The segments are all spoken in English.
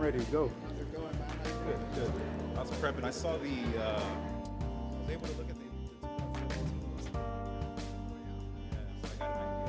ready to go. Good, good. I was prepping. I saw the. I was able to look at the 2017. Yeah, so I got an idea.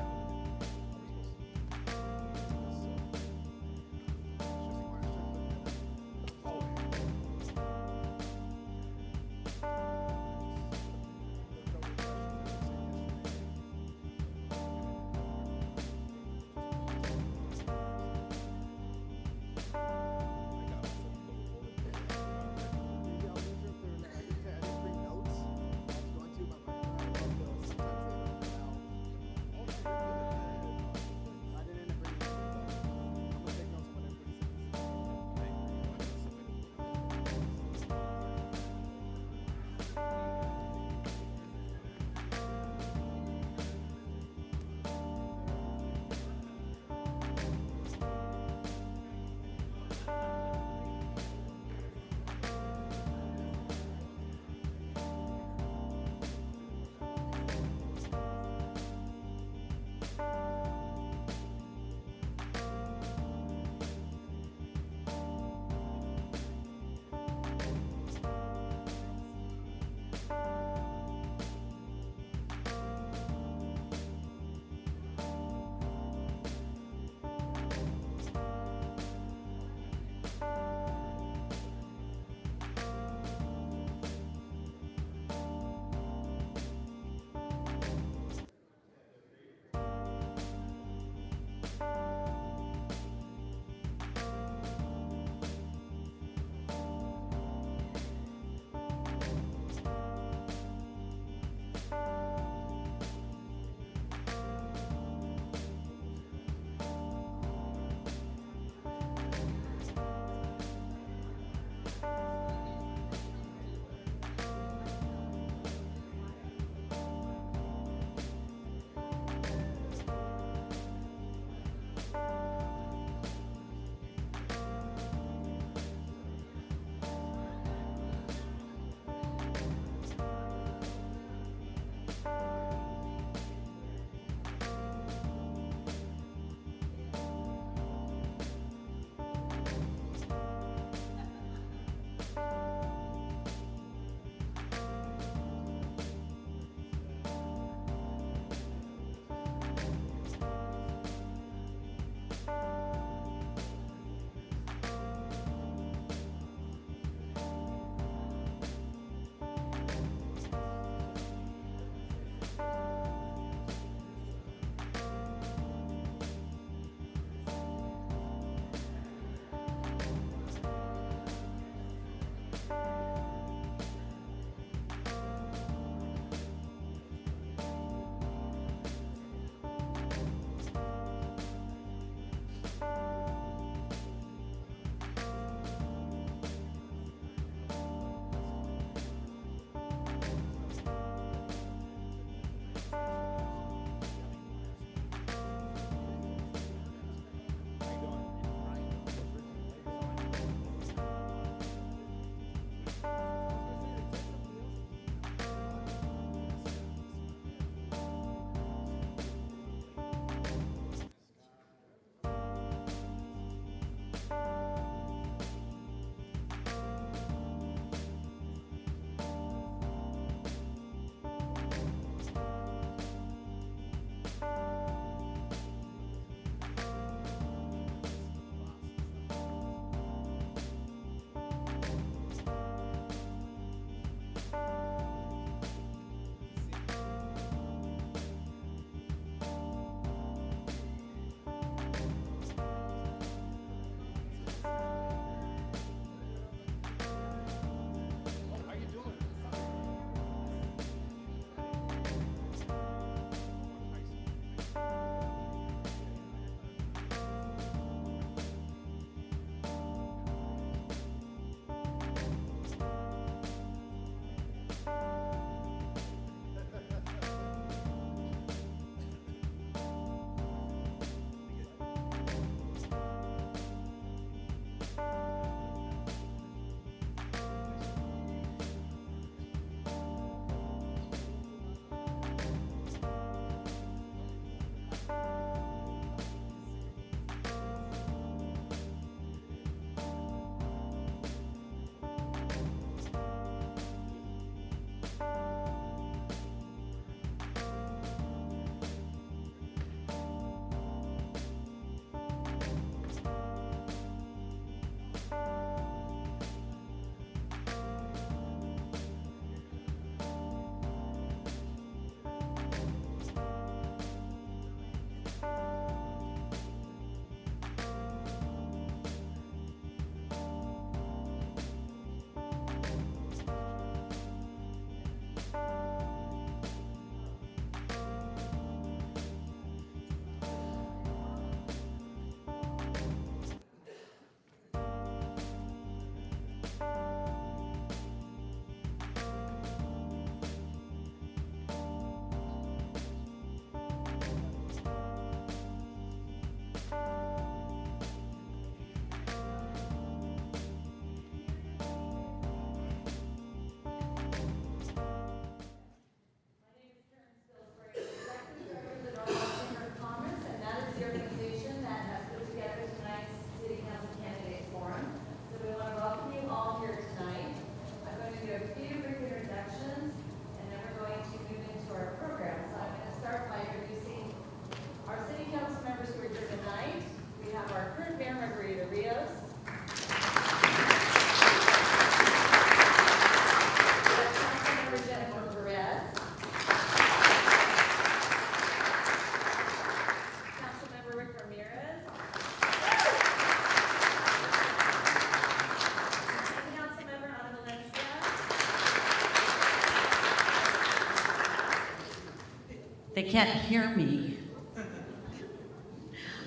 can't hear me.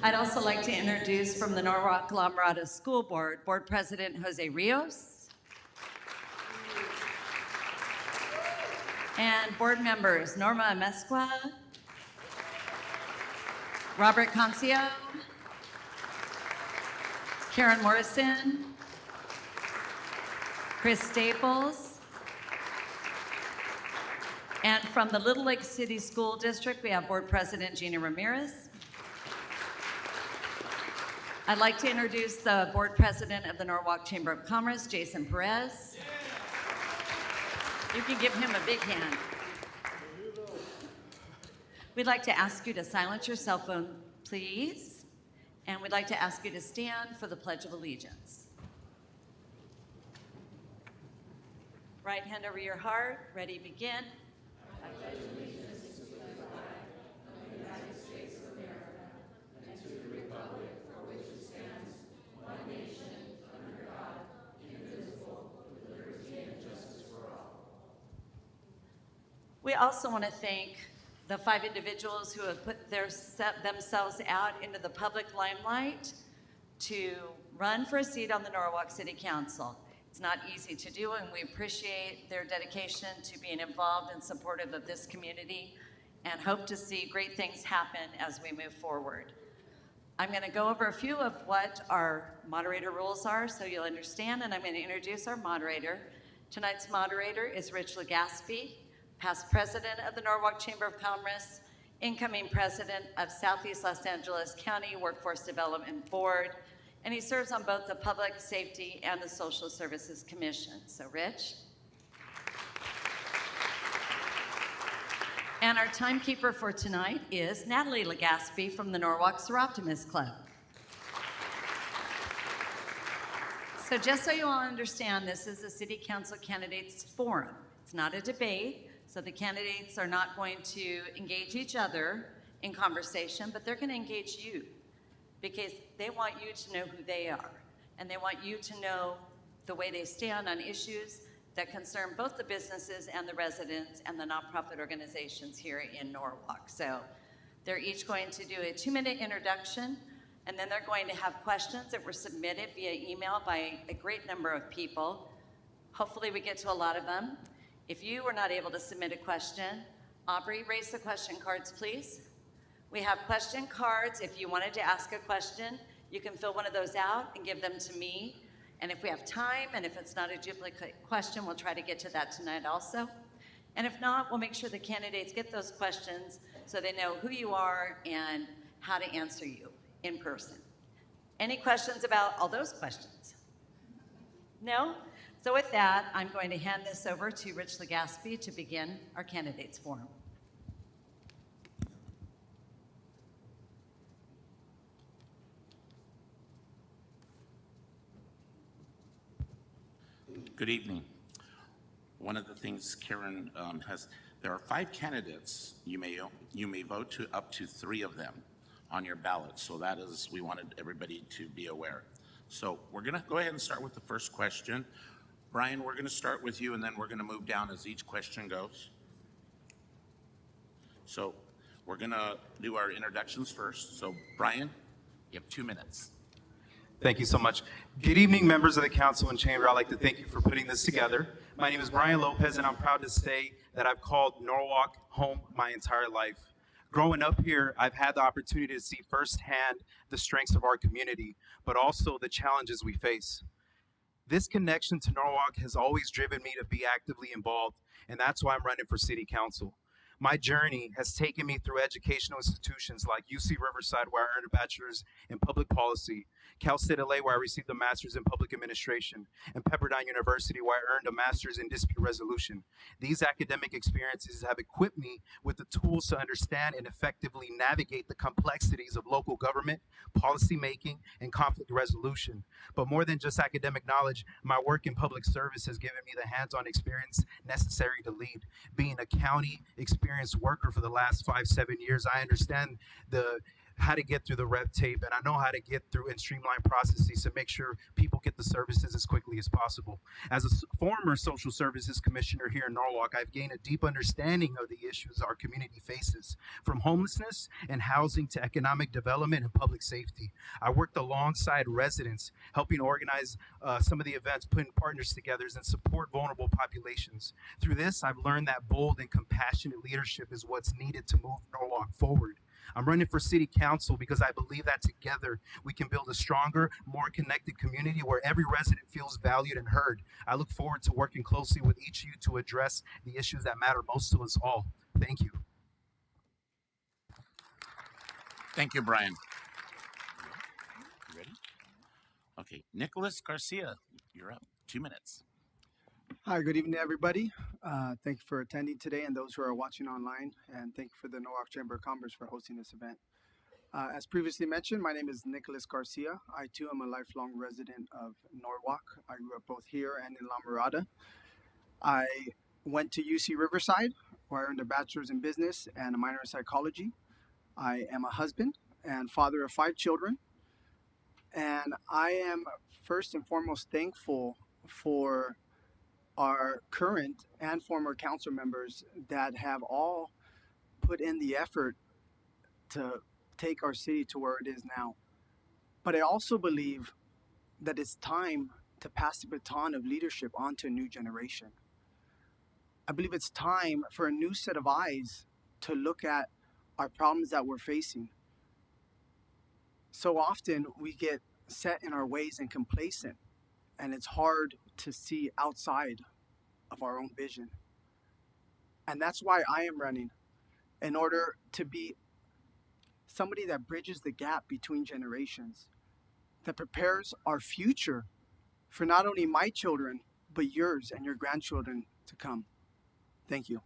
I'd also like to introduce from the Norwalk La Mirada School Board, Board President Jose Rios, and board members Norma Amezcua, Robert Concio, Karen Morrison, Chris Staples, and from the Little Lake City School District, we have Board President Gina Ramirez. I'd like to introduce the Board President of the Norwalk Chamber of Commerce, Jason Perez. You can give him a big hand. We'd like to ask you to silence your cell phone, please. And we'd like to ask you to stand for the Pledge of Allegiance. Right hand over your heart, ready, begin. I pledge allegiance to the flag of the United States of America and to the republic for which it stands, one nation, under God, indivisible, with liberty and justice for all. We also want to thank the 5 individuals who have put themselves out into the public limelight to run for a seat on the Norwalk City Council. It's not easy to do, and we appreciate their dedication to being involved and supportive of this community and hope to see great things happen as we move forward. I'm going to go over a few of what our moderator rules are so you'll understand, and I'm going to introduce our moderator. Tonight's moderator is Rich Legaspi, past president of the Norwalk Chamber of Commerce, incoming president of Southeast Los Angeles County Workforce Development Board, and he serves on both the Public Safety and the Social Services Commission. So, Rich. And our timekeeper for tonight is Natalie Legaspi from the Norwalk Seroptimus Club. So just so you all understand, this is a City Council candidates forum. It's not a debate, so the candidates are not going to engage each other in conversation, but they're going to engage you, because they want you to know who they are, and they want you to know the way they stand on issues that concern both the businesses and the residents and the nonprofit organizations here in Norwalk. So they're each going to do a 2-minute introduction, and then they're going to have questions that were submitted via email by a great number of people. Hopefully we get to a lot of them. If you were not able to submit a question, Aubrey, raise the question cards, please. We have question cards. If you wanted to ask a question, you can fill one of those out and give them to me. And if we have time, and if it's not a duplicate question, we'll try to get to that tonight also. And if not, we'll make sure the candidates get those questions so they know who you are and how to answer you in person. Any questions about all those questions? No? So with that, I'm going to hand this over to Rich Legaspi to begin our candidates forum. Good evening. One of the things Karen there are 5 candidates. You may vote to up to 3 of them on your ballot. So that is, we wanted everybody to be aware. So we're gonna go ahead and start with the first question. Brian, we're gonna start with you, and then we're gonna move down as each question goes. So we're gonna do our introductions first. So Brian, you have 2 minutes. Thank you so much. Good evening, members of the council and chamber. I'd like to thank you for putting this together. My name is Brian Lopez, and I'm proud to say that I've called Norwalk home my entire life. Growing up here, I've had the opportunity to see firsthand the strengths of our community, but also the challenges we face. This connection to Norwalk has always driven me to be actively involved, and that's why I'm running for city council. My journey has taken me through educational institutions like UC Riverside, where I earned a bachelor's in public policy, Cal State LA, where I received a master's in public administration, and Pepperdine University, where I earned a master's in dispute resolution. These academic experiences have equipped me with the tools to understand and effectively navigate the complexities of local government, policy making, and conflict resolution. But more than just academic knowledge, my work in public service has given me the hands-on experience necessary to lead. Being a county experienced worker for the last 5-7 years, I understand the how to get through the red tape, and I know how to get through and streamline processes to make sure people get the services as quickly as possible. As a former social services commissioner here in Norwalk, I've gained a deep understanding of the issues our community faces, from homelessness and housing to economic development and public safety. I worked alongside residents, helping organize some of the events, putting partners together, and support vulnerable populations. Through this, I've learned that bold and compassionate leadership is what's needed to move Norwalk forward. I'm running for city council because I believe that together we can build a stronger, more connected community where every resident feels valued and heard. I look forward to working closely with each of you to address the issues that matter most to us all. Thank you. Thank you, Brian. You ready? Okay, Nicholas Garcia, you're up. 2 minutes. Hi, good evening, everybody. Thank you for attending today and those who are watching online, and thank you for the Norwalk Chamber of Commerce for hosting this event. As previously mentioned, my name is Nicholas Garcia. I too am a lifelong resident of Norwalk. I grew up both here and in La Mirada. I went to UC Riverside, where I earned a bachelor's in business and a minor in psychology. I am a husband and father of 5 children, and I am first and foremost thankful for our current and former council members that have all put in the effort to take our city to where it is now. But I also believe that it's time to pass the baton of leadership on to a new generation. I believe it's time for a new set of eyes to look at our problems that we're facing. So often we get set in our ways and complacent, and it's hard to see outside of our own vision. And that's why I am running, in order to be somebody that bridges the gap between generations, that prepares our future for not only my children, but yours and your grandchildren to come. Thank you.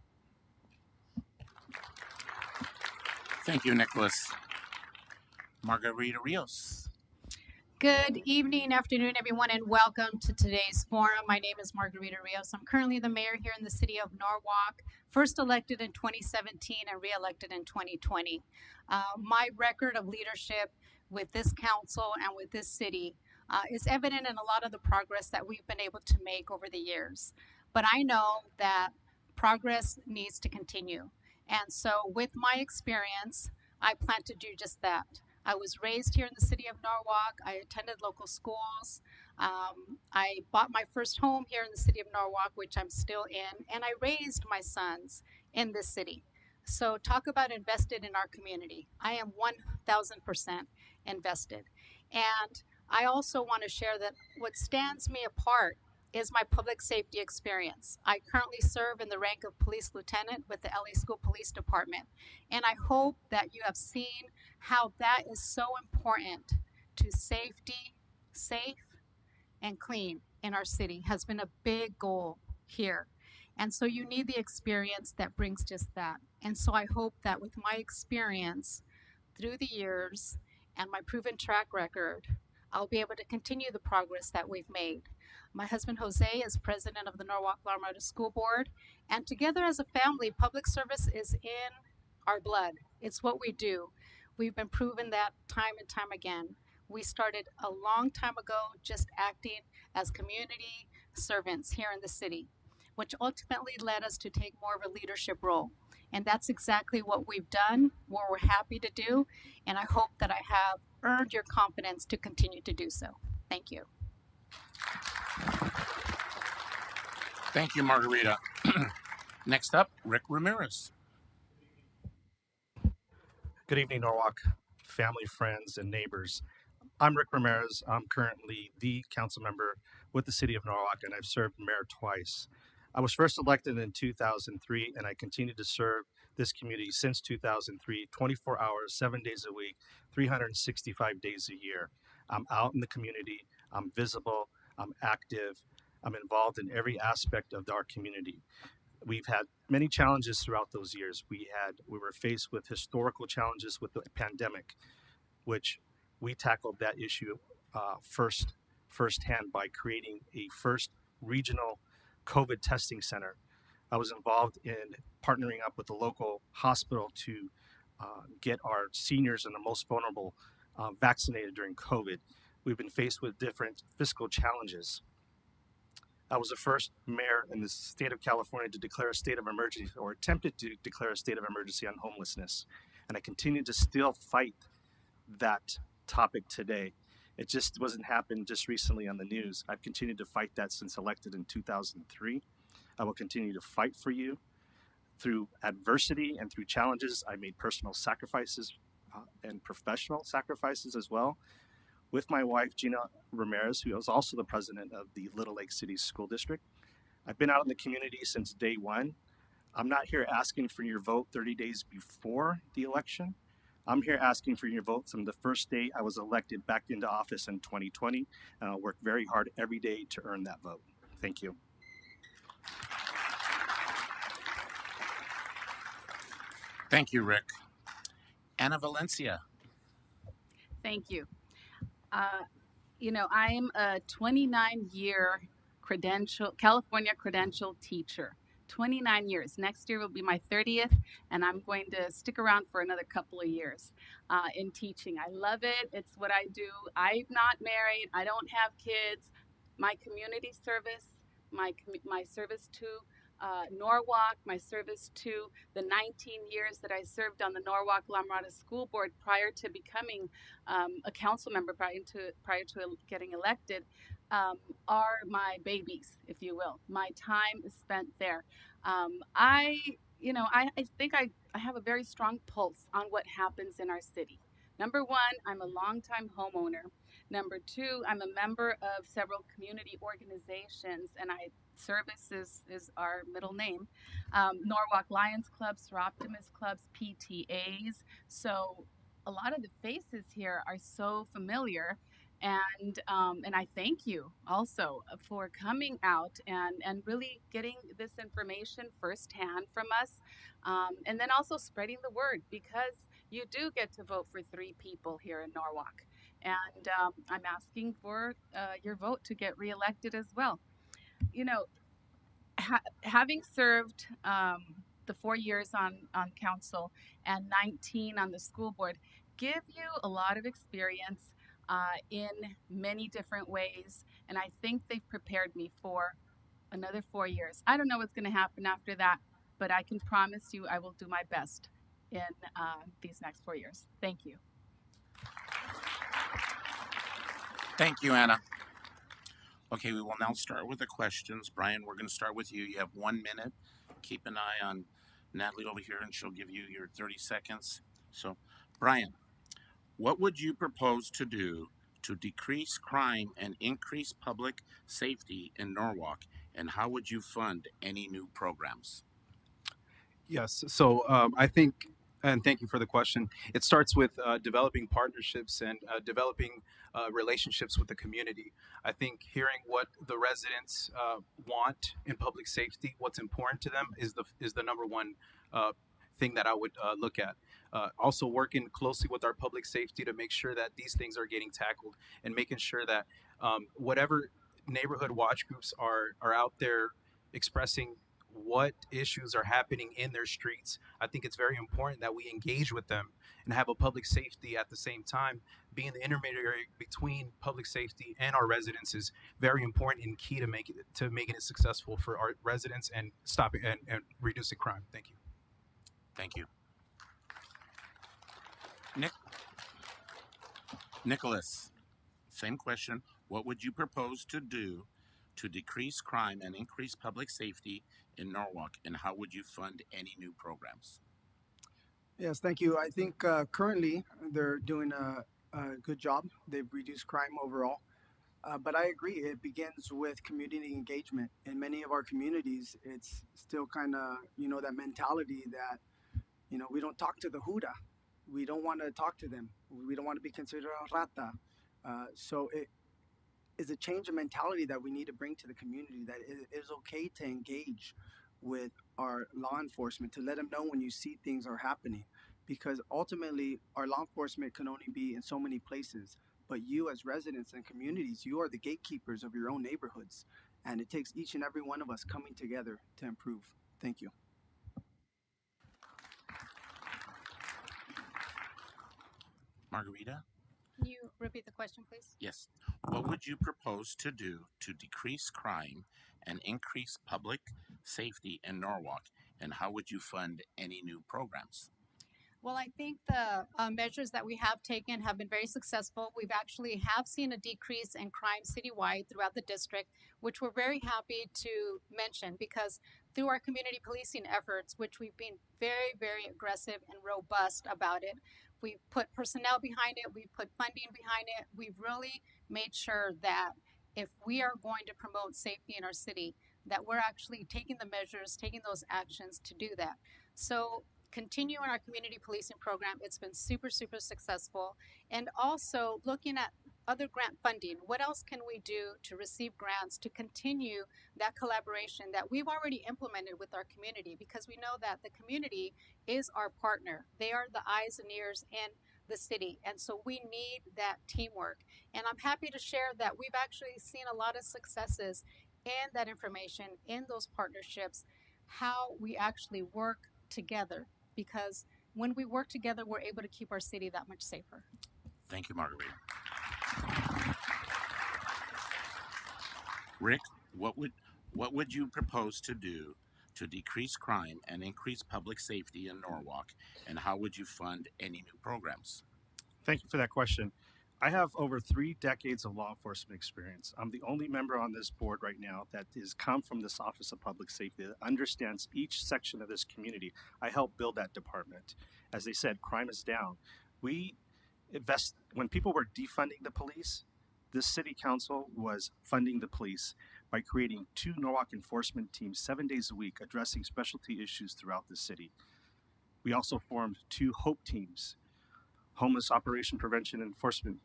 Thank you, Nicholas. Margarita Rios. Good evening, afternoon, everyone, and welcome to today's forum. My name is Margarita Rios. I'm currently the mayor here in the city of Norwalk, first elected in 2017 and re-elected in 2020. My record of leadership with this council and with this city is evident in a lot of the progress that we've been able to make over the years. But I know that progress needs to continue. And so with my experience, I plan to do just that. I was raised here in the city of Norwalk. I attended local schools. I bought my first home here in the city of Norwalk, which I'm still in, and I raised my sons in this city. So talk about invested in our community. I am 1,000% invested. And I also want to share that what stands me apart is my public safety experience. I currently serve in the rank of police lieutenant with the LA School Police Department. And I hope that you have seen how that is so important to safety, safe and clean in our city has been a big goal here. And so you need the experience that brings just that. And so I hope that with my experience through the years and my proven track record, I'll be able to continue the progress that we've made. My husband, Jose, is president of the Norwalk La Mirada School Board. And together as a family, public service is in our blood. It's what we do. We've been proven that time and time again. We started a long time ago just acting as community servants here in the city, which ultimately led us to take more of a leadership role. And that's exactly what we've done, what we're happy to do. And I hope that I have earned your confidence to continue to do so. Thank you. Thank you, Margarita. Next up, Rick Ramirez. Good evening, Norwalk, family, friends, and neighbors. I'm Rick Ramirez. I'm currently the council member with the city of Norwalk, and I've served mayor twice. I was first elected in 2003, and I continued to serve this community since 2003, 24 hours, 7 days a week, 365 days a year. I'm out in the community. I'm visible. I'm active. I'm involved in every aspect of our community. We've had many challenges throughout those years. We were faced with historical challenges with the pandemic, which we tackled that issue firsthand by creating a first regional COVID testing center. I was involved in partnering up with the local hospital to get our seniors and the most vulnerable vaccinated during COVID. We've been faced with different fiscal challenges. I was the first mayor in the state of California to declare a state of emergency, or attempted to declare a state of emergency on homelessness. And I continue to still fight that topic today. It just wasn't happened just recently on the news. I've continued to fight that since elected in 2003. I will continue to fight for you through adversity and through challenges. I made personal sacrifices and professional sacrifices as well. With my wife, Gina Ramirez, who is also the president of the Little Lake City School District. I've been out in the community since day one. I'm not here asking for your vote 30 days before the election. I'm here asking for your vote from the first day I was elected back into office in 2020, and I'll work very hard every day to earn that vote. Thank you. Thank you, Rick. Ana Valencia. Thank you. I'm a 29-year California credential teacher. 29 years. Next year will be my 30th, and I'm going to stick around for another couple of years in teaching. I love it. It's what I do. I'm not married. I don't have kids. My community service, my service to Norwalk, my service to the 19 years that I served on the Norwalk La Mirada School Board prior to becoming a council member, prior to getting elected, are my babies, if you will. My time is spent there. I think I have a very strong pulse on what happens in our city. Number one, I'm a longtime homeowner. Number two, I'm a member of several community organizations, and service is our middle name. Norwalk Lions Clubs, Optimist Clubs, PTAs. So a lot of the faces here are so familiar. And I thank you also for coming out and really getting this information firsthand from us, and then also spreading the word, because you do get to vote for 3 people here in Norwalk, and I'm asking for your vote to get reelected as well. Having served the 4 years on council and 19 on the school board, give you a lot of experience in many different ways, and I think they've prepared me for another 4 years. I don't know what's going to happen after that, but I can promise you I will do my best in these next 4 years. Thank you. Thank you, Anna. Okay, we will now start with the questions. Brian, we're going to start with you. You have 1 minute. Keep an eye on Natalie over here, and she'll give you your 30 seconds. So, Brian, what would you propose to do to decrease crime and increase public safety in Norwalk, and how would you fund any new programs? Yes. So I think, and thank you for the question. It starts with developing partnerships and developing relationships with the community. I think hearing what the residents want in public safety, what's important to them, is the number one thing that I would look at. Also working closely with our public safety to make sure that these things are getting tackled, and making sure that whatever neighborhood watch groups are out there expressing what issues are happening in their streets. I think it's very important that we engage with them and have a public safety at the same time. Being the intermediary between public safety and our residents is very important and key to making it successful for our residents and stopping and reducing crime. Thank you. Thank you. Nicholas, same question. What would you propose to do to decrease crime and increase public safety in Norwalk, and how would you fund any new programs? Yes, thank you. I think currently they're doing a good job. They've reduced crime overall. But I agree, it begins with community engagement. In many of our communities, it's still kind of, that mentality that, we don't talk to the Huda. We don't want to talk to them. We don't want to be considered a rata. So it is a change of mentality that we need to bring to the community, that it is okay to engage with our law enforcement, to let them know when you see things are happening. Because ultimately, our law enforcement can only be in so many places. But you as residents and communities, you are the gatekeepers of your own neighborhoods. And it takes each and every one of us coming together to improve. Thank you. Margarita? Can you repeat the question, please? Yes. What would you propose to do to decrease crime and increase public safety in Norwalk? And how would you fund any new programs? Well, I think the measures that we have taken have been very successful. We've actually have seen a decrease in crime citywide throughout the district, which we're very happy to mention because through our community policing efforts, which we've been very, very aggressive and robust about it, we've put personnel behind it, we've put funding behind it, we've really made sure that if we are going to promote safety in our city, that we're actually taking the measures, taking those actions to do that. So continue in our community policing program. It's been super, super successful. And also looking at other grant funding. What else can we do to receive grants to continue that collaboration that we've already implemented with our community? Because we know that the community is our partner. They are the eyes and ears in the city. And so we need that teamwork. And I'm happy to share that we've actually seen a lot of successes in that information, in those partnerships, how we actually work together, because when we work together, we're able to keep our city that much safer. Thank you, Margarita. Rick, what would you propose to do to decrease crime and increase public safety in Norwalk, and how would you fund any new programs? Thank you for that question. I have over 3 decades of law enforcement experience. I'm the only member on this board right now that has come from this Office of Public Safety that understands each section of this community. I helped build that department. As they said, crime is down. We invest, when people were defunding the police, this city council was funding the police by creating 2 Norwalk enforcement teams 7 days a week addressing specialty issues throughout the city. We also formed 2 HOPE teams, Homeless Operation Prevention and Enforcement,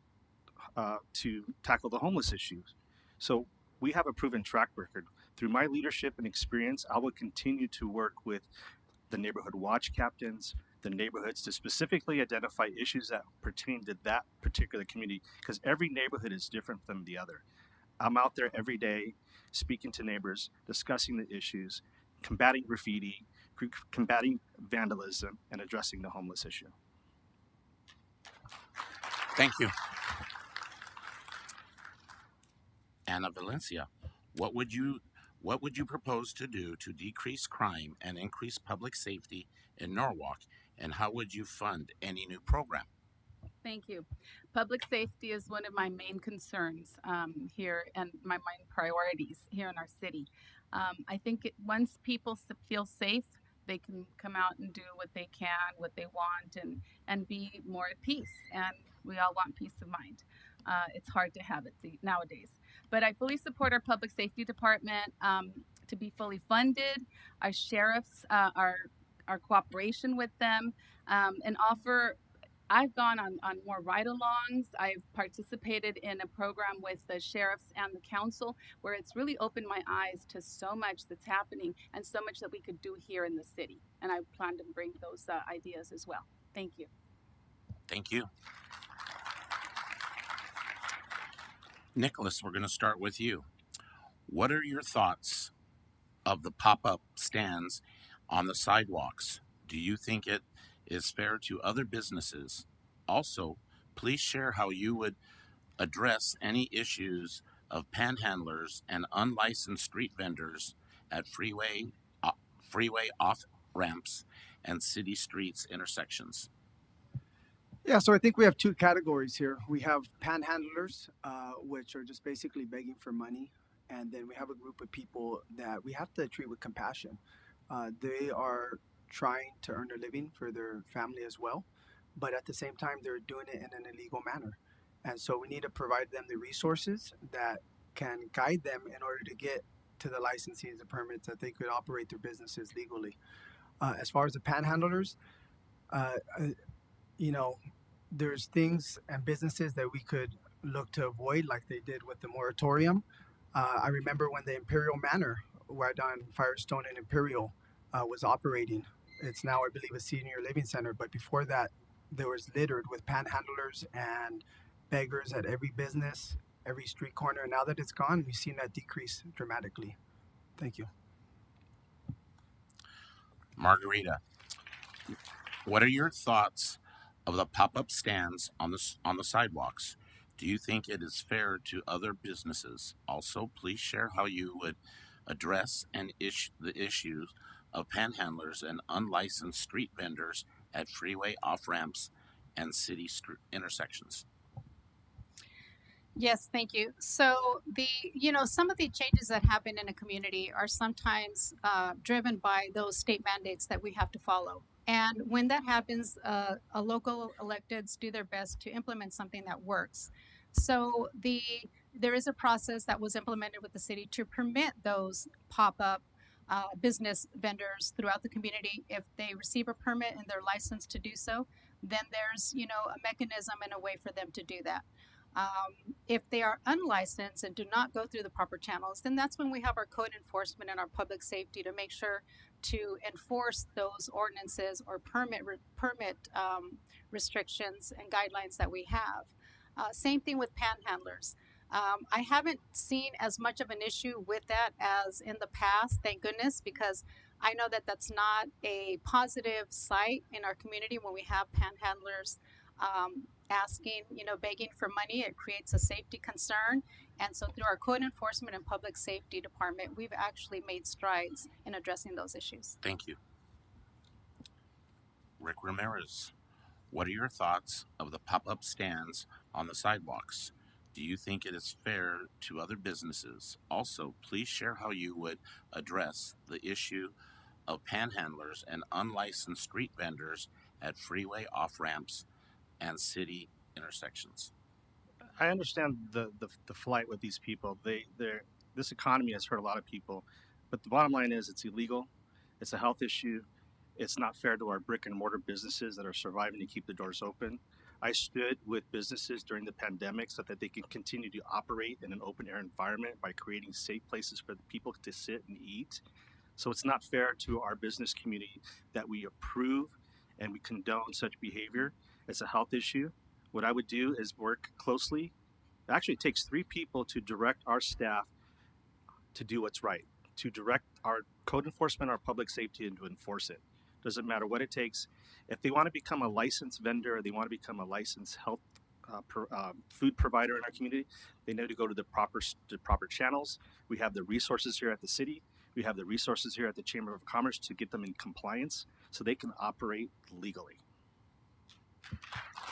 to tackle the homeless issues. So we have a proven track record. Through my leadership and experience, I will continue to work with the neighborhood watch captains, the neighborhoods, to specifically identify issues that pertain to that particular community, because every neighborhood is different from the other. I'm out there every day speaking to neighbors, discussing the issues, combating graffiti, combating vandalism, and addressing the homeless issue. Thank you. Ana Valencia, what would you propose to do to decrease crime and increase public safety in Norwalk, and how would you fund any new program? Thank you. Public safety is one of my main concerns here and my main priorities here in our city. I think once people feel safe, they can come out and do what they can, what they want, and be more at peace. And we all want peace of mind. It's hard to have it nowadays. But I fully support our public safety department to be fully funded, our sheriffs, our cooperation with them, and offer. I've gone on more ride-alongs. I've participated in a program with the sheriffs and the council where it's really opened my eyes to so much that's happening and so much that we could do here in the city. And I plan to bring those ideas as well. Thank you. Thank you. Nicholas, we're going to start with you. What are your thoughts of the pop-up stands on the sidewalks? Do you think it is fair to other businesses? Also, please share how you would address any issues of panhandlers and unlicensed street vendors at freeway off ramps and city streets intersections. Yeah, so I think we have 2 categories here. We have panhandlers, which are just basically begging for money. And then we have a group of people that we have to treat with compassion. They are trying to earn a living for their family as well, but at the same time, they're doing it in an illegal manner. And so we need to provide them the resources that can guide them in order to get to the licensing and permits that they could operate their businesses legally. As far as the panhandlers, there's things and businesses that we could look to avoid, like they did with the moratorium. I remember when the Imperial Manor, right on Firestone and Imperial, was operating. It's now, I believe, a senior living center, but before that, there was littered with panhandlers and beggars at every business, every street corner. And now that it's gone, we've seen that decrease dramatically. Thank you. Margarita, what are your thoughts of the pop-up stands on the sidewalks. Do you think it is fair to other businesses? Also, please share how you would address the issues of panhandlers and unlicensed street vendors at freeway off-ramps and city intersections. Yes, thank you. So some of the changes that happen in a community are sometimes driven by those state mandates that we have to follow. And when that happens, a local electeds do their best to implement something that works. So there is a process that was implemented with the city to permit those pop-up business vendors throughout the community. If they receive a permit and they're licensed to do so, then there's a mechanism and a way for them to do that. If they are unlicensed and do not go through the proper channels, then that's when we have our code enforcement and our public safety to make sure to enforce those ordinances or permit restrictions and guidelines that we have. Same thing with panhandlers. I haven't seen as much of an issue with that as in the past, thank goodness, because I know that that's not a positive sight in our community when we have panhandlers asking, begging for money. It creates a safety concern. And so through our code enforcement and public safety department, we've actually made strides in addressing those issues. Thank you. Rick Ramirez, what are your thoughts of the pop-up stands on the sidewalks? Do you think it is fair to other businesses? Also, please share how you would address the issue of panhandlers and unlicensed street vendors at freeway off-ramps and city intersections. I understand the flight with these people. This economy has hurt a lot of people, but the bottom line is it's illegal. It's a health issue. It's not fair to our brick and mortar businesses that are surviving to keep the doors open. I stood with businesses during the pandemic so that they can continue to operate in an open air environment by creating safe places for the people to sit and eat. So it's not fair to our business community that we approve and we condone such behavior. It's a health issue. What I would do is work closely. It actually takes 3 people to direct our staff to do what's right, to direct our code enforcement, our public safety, and to enforce it. Doesn't matter what it takes. If they want to become a licensed vendor, or they want to become a licensed health food provider in our community, they need to go to the proper channels. We have the resources here at the city. We have the resources here at the Chamber of Commerce to get them in compliance so they can operate legally.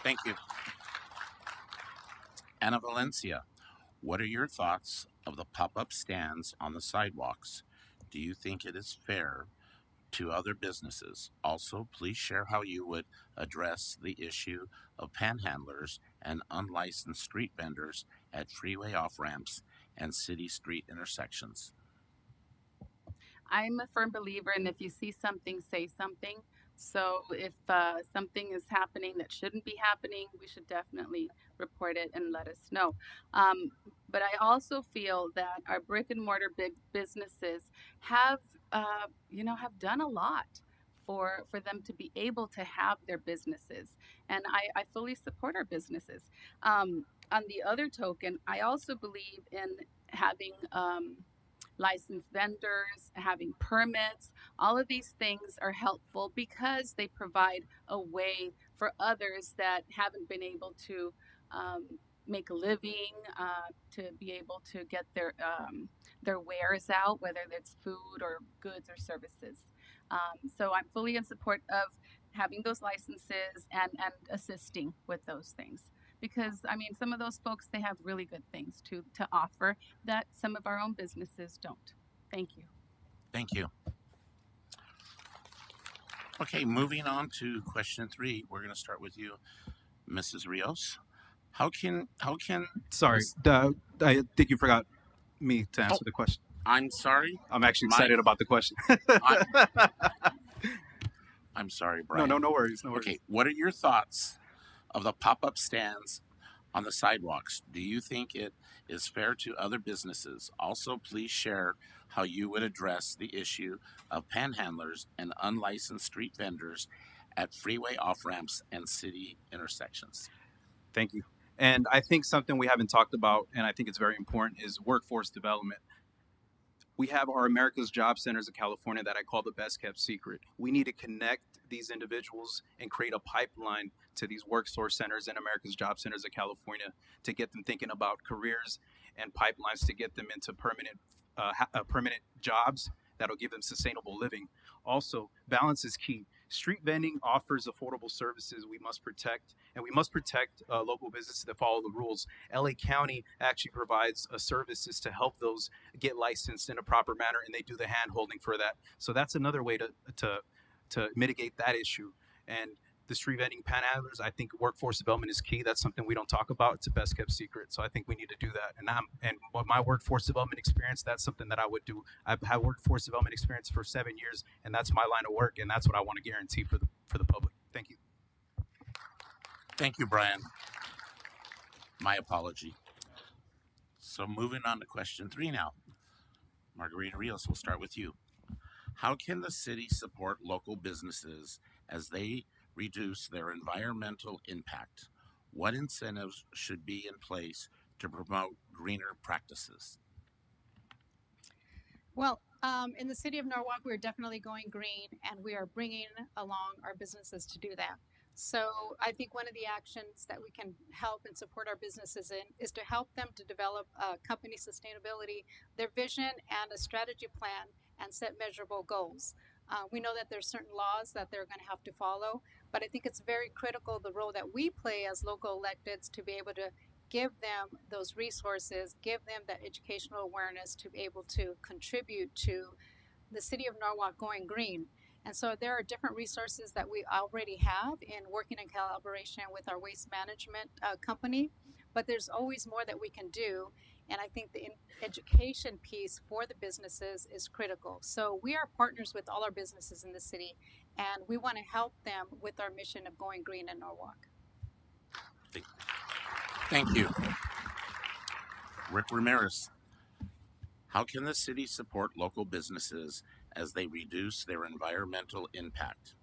Thank you. Ana Valencia, what are your thoughts of the pop-up stands on the sidewalks? Do you think it is fair to other businesses? Also, please share how you would address the issue of panhandlers and unlicensed street vendors at freeway off-ramps and city street intersections. I'm a firm believer in if you see something, say something. So if something is happening that shouldn't be happening, we should definitely report it and let us know. But I also feel that our brick and mortar big businesses have, have done a lot for them to be able to have their businesses. And I fully support our businesses. On the other token, I also believe in having licensed vendors, having permits. All of these things are helpful because they provide a way for others that haven't been able to make a living, to be able to get their wares out, whether it's food or goods or services. So I'm fully in support of having those licenses and assisting with those things. Because some of those folks, they have really good things to offer that some of our own businesses don't. Thank you. Thank you. Okay, moving on to question 3. We're going to start with you, Mrs. Rios. How can Sorry, I think you forgot me to answer the question. I'm sorry. I'm actually excited about the question. I'm sorry, Brian. No worries. Okay, what are your thoughts of the pop-up stands on the sidewalks? Do you think it is fair to other businesses? Also, please share how you would address the issue of panhandlers and unlicensed street vendors at freeway off-ramps and city intersections. Thank you. And I think something we haven't talked about, and I think it's very important, is workforce development. We have our America's Job Centers of California that I call the best kept secret. We need to connect these individuals and create a pipeline to these work source centers and America's Job Centers of California to get them thinking about careers and pipelines to get them into permanent jobs that'll give them sustainable living. Also, balance is key. Street vending offers affordable services we must protect, and we must protect local businesses that follow the rules. LA County actually provides services to help those get licensed in a proper manner, and they do the hand holding for that. So that's another way to mitigate that issue. And the street vending panhandlers, I think workforce development is key. That's something we don't talk about. It's a best kept secret. So I think we need to do that. And with my workforce development experience, that's something that I would do. I've had workforce development experience for 7 years, and that's my line of work, and that's what I want to guarantee for the public. Thank you. Thank you, Brian. My apology. So moving on to question 3 now. Margarita Rios, we'll start with you. How can the city support local businesses as they reduce their environmental impact? What incentives should be in place to promote greener practices? Well, in the city of Norwalk, we're definitely going green, and we are bringing along our businesses to do that. So I think one of the actions that we can help and support our businesses in is to help them to develop company sustainability, their vision, and a strategy plan, and set measurable goals. We know that there's certain laws that they're going to have to follow, but I think it's very critical the role that we play as local electeds to be able to give them those resources, give them that educational awareness to be able to contribute to the city of Norwalk going green. And so there are different resources that we already have in working in collaboration with our waste management company, but there's always more that we can do. And I think the education piece for the businesses is critical. So we are partners with all our businesses in the city, and we want to help them with our mission of going green in Norwalk. Thank you. Rick Ramirez, how can the city support local businesses as they reduce their environmental impact?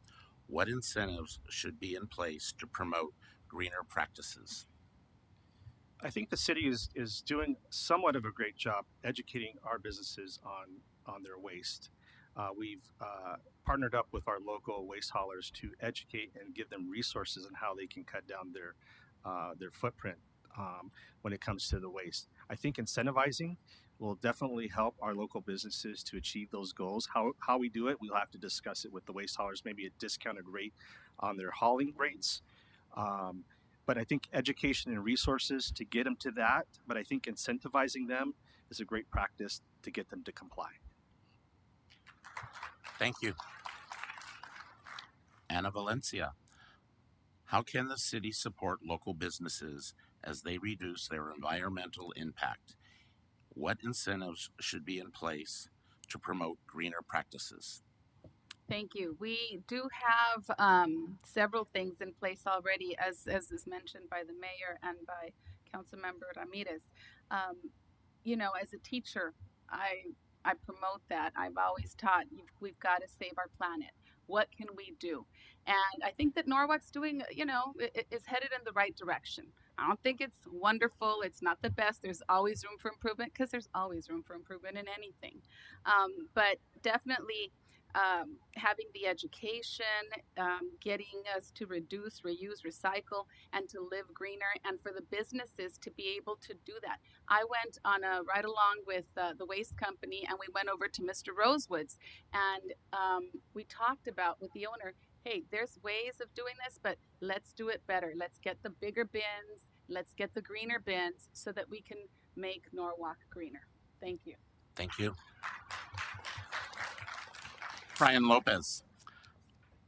What incentives should be in place to promote greener practices? I think the city is doing somewhat of a great job educating our businesses on their waste. We've partnered up with our local waste haulers to educate and give them resources on how they can cut down their footprint when it comes to the waste. I think incentivizing will definitely help our local businesses to achieve those goals. How we do it, we'll have to discuss it with the waste haulers, maybe a discounted rate on their hauling rates. But I think education and resources to get them to that, but I think incentivizing them is a great practice to get them to comply. Thank you. Ana Valencia, how can the city support local businesses as they reduce their environmental impact? What incentives should be in place to promote greener practices? Thank you. We do have several things in place already, as is mentioned by the mayor and by Councilmember Ramirez. As a teacher, I promote that. I've always taught we've got to save our planet. What can we do? And I think that Norwalk's doing, is headed in the right direction. I don't think it's wonderful. It's not the best. There's always room for improvement, because there's always room for improvement in anything. But definitely having the education, getting us to reduce, reuse, recycle, and to live greener, and for the businesses to be able to do that. I went on a ride along with the waste company, and we went over to Mr. Rosewood's, and we talked about with the owner, hey, there's ways of doing this, but let's do it better. Let's get the bigger bins. Let's get the greener bins so that we can make Norwalk greener. Thank you. Thank you. Brian Lopez,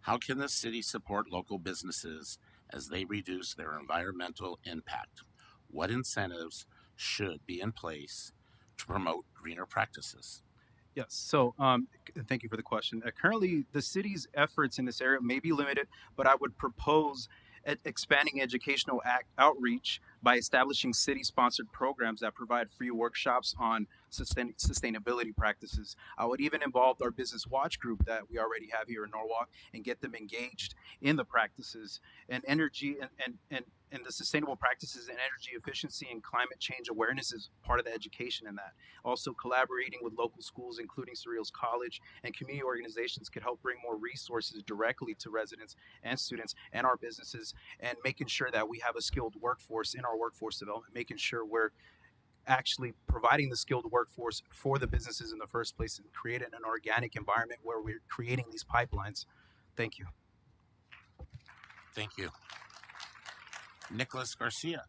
how can the city support local businesses as they reduce their environmental impact? What incentives should be in place to promote greener practices? Yes, so thank you for the question. Currently, the city's efforts in this area may be limited, but I would propose expanding educational outreach by establishing city-sponsored programs that provide free workshops on sustainability practices. I would even involve our business watch group that we already have here in Norwalk and get them engaged in the practices and energy and and the sustainable practices in energy efficiency and climate change awareness is part of the education in that. Also, collaborating with local schools, including Cerritos College and community organizations, could help bring more resources directly to residents and students and our businesses, and making sure that we have a skilled workforce in our workforce development, making sure we're actually providing the skilled workforce for the businesses in the first place and creating an organic environment where we're creating these pipelines. Thank you. Thank you. Nicholas Garcia,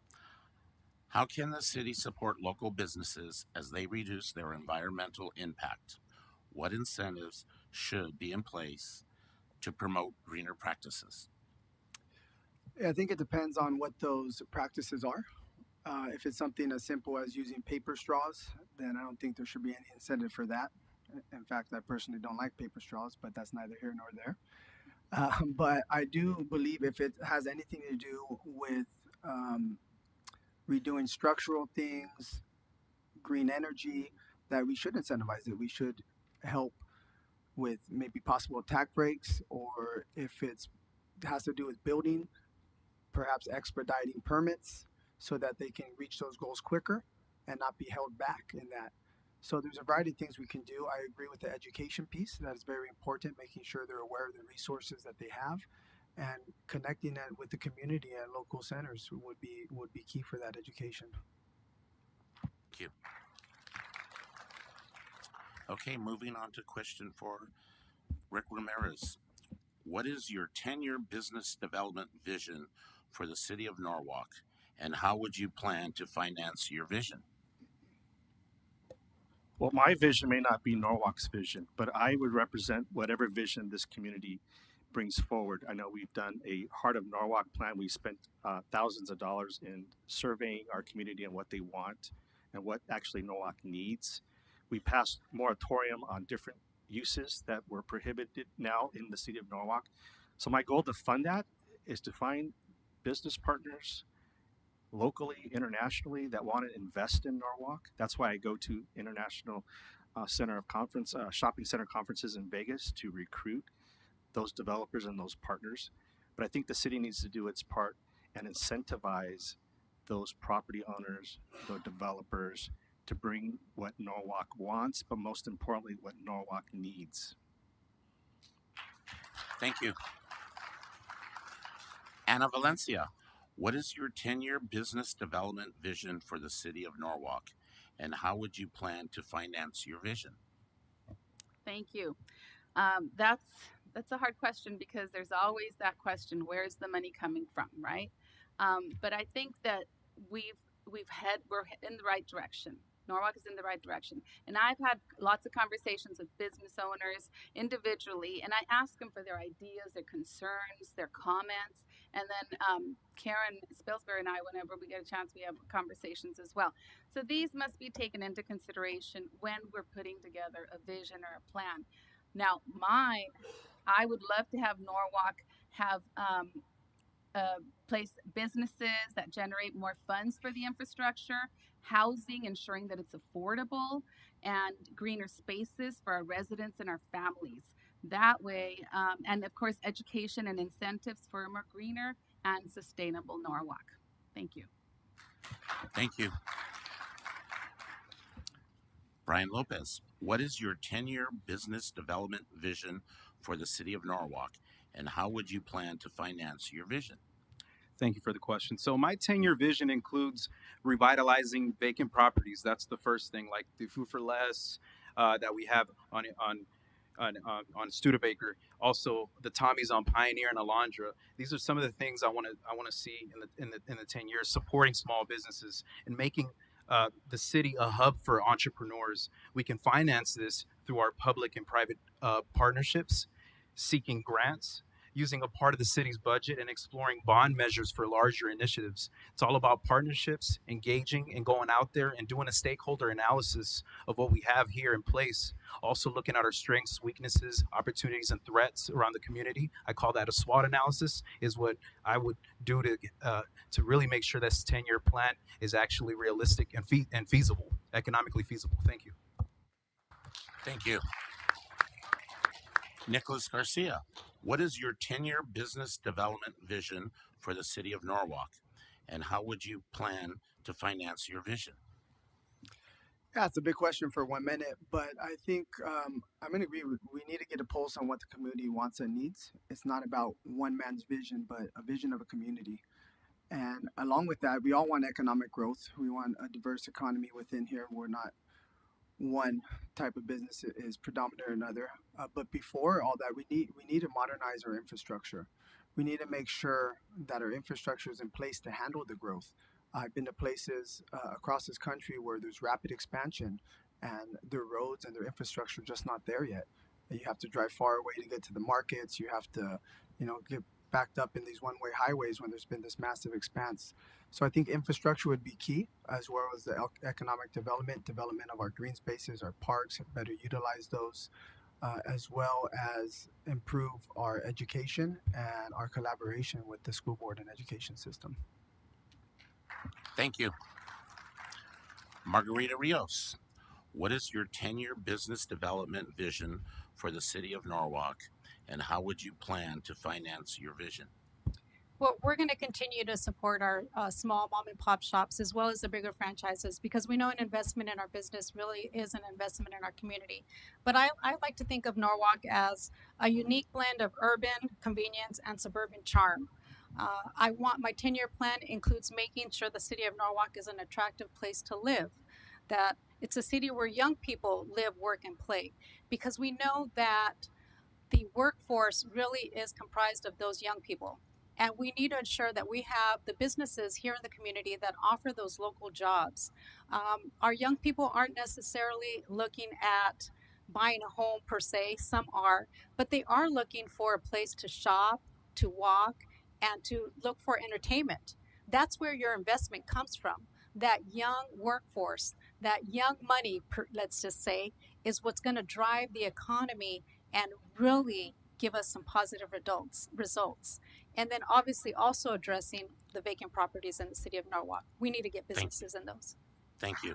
how can the city support local businesses as they reduce their environmental impact? What incentives should be in place to promote greener practices? I think it depends on what those practices are. If it's something as simple as using paper straws, then I don't think there should be any incentive for that. In fact, I personally don't like paper straws, but that's neither here nor there. But I do believe if it has anything to do with redoing structural things, green energy, that we should incentivize it. We should help with maybe possible tax breaks, or if it has to do with building, perhaps expediting permits so that they can reach those goals quicker and not be held back in that. So there's a variety of things we can do. I agree with the education piece. That is very important, making sure they're aware of the resources that they have, and connecting that with the community and local centers would be key for that education. Thank you. Okay, moving on to question for Rick Ramirez. What is your 10-year business development vision for the city of Norwalk, and how would you plan to finance your vision? Well, my vision may not be Norwalk's vision, but I would represent whatever vision this community brings forward. I know we've done a Heart of Norwalk plan. We spent thousands of dollars in surveying our community and what they want and what actually Norwalk needs. We passed moratorium on different uses that were prohibited now in the city of Norwalk. So my goal to fund that is to find business partners locally, internationally, that want to invest in Norwalk. That's why I go to international shopping center conferences in Vegas to recruit those developers and those partners. But I think the city needs to do its part and incentivize those property owners, the developers, to bring what Norwalk wants, but most importantly, what Norwalk needs. Thank you. Ana Valencia, what is your 10-year business development vision for the city of Norwalk, and how would you plan to finance your vision? Thank you. That's a hard question because there's always that question: where's the money coming from, right? But I think that we're in the right direction. Norwalk is in the right direction. And I've had lots of conversations with business owners individually, and I ask them for their ideas, their concerns, their comments. And then Karen Spilsbury and I, whenever we get a chance, we have conversations as well. So these must be taken into consideration when we're putting together a vision or a plan. Now, I would love to have Norwalk have place businesses that generate more funds for the infrastructure, housing, ensuring that it's affordable, and greener spaces for our residents and our families. That way, and of course, education and incentives for a more greener and sustainable Norwalk. Thank you. Thank you. Brian Lopez, what is your 10-year business development vision for the city of Norwalk, and how would you plan to finance your vision? Thank you for the question. So my 10-year vision includes revitalizing vacant properties. That's the first thing, like the Food for Less that we have on Studebaker. Also, the Tommy's on Pioneer and Alondra. These are some of the things I want to see in the 10 years, supporting small businesses and making the city a hub for entrepreneurs. We can finance this through our public and private partnerships, seeking grants, using a part of the city's budget, and exploring bond measures for larger initiatives. It's all about partnerships, engaging and going out there and doing a stakeholder analysis of what we have here in place. Also looking at our strengths, weaknesses, opportunities, and threats around the community. I call that a SWOT analysis, is what I would do to really make sure this 10-year plan is actually realistic and feasible, economically feasible. Thank you. Thank you. Nicholas Garcia, what is your 10-year business development vision for the city of Norwalk, and how would you plan to finance your vision? Yeah, it's a big question for 1 minute, but I think I'm going to agree. We need to get a pulse on what the community wants and needs. It's not about one man's vision, but a vision of a community. And along with that, we all want economic growth. We want a diverse economy within here. We're not one type of business is predominant or another. But before all that, we need to modernize our infrastructure. We need to make sure that our infrastructure is in place to handle the growth. I've been to places across this country where there's rapid expansion, and their roads and their infrastructure are just not there yet. You have to drive far away to get to the markets. You have to, get backed up in these one-way highways when there's been this massive expanse. So I think infrastructure would be key, as well as the economic development of our green spaces, our parks, better utilize those, as well as improve our education and our collaboration with the school board and education system. Thank you. Margarita Rios, what is your 10-year business development vision for the city of Norwalk, and how would you plan to finance your vision? Well, we're going to continue to support our small mom and pop shops as well as the bigger franchises, because we know an investment in our business really is an investment in our community. But I like to think of Norwalk as a unique blend of urban convenience and suburban charm. I want my 10-year plan includes making sure the city of Norwalk is an attractive place to live, that it's a city where young people live, work, and play, because we know that the workforce really is comprised of those young people. And we need to ensure that we have the businesses here in the community that offer those local jobs. Our young people aren't necessarily looking at buying a home per se, some are, but they are looking for a place to shop, to walk, and to look for entertainment. That's where your investment comes from. That young workforce, that young money, let's just say, is what's going to drive the economy and really give us some positive results. And then obviously also addressing the vacant properties in the city of Norwalk. We need to get businesses in those. Thank you.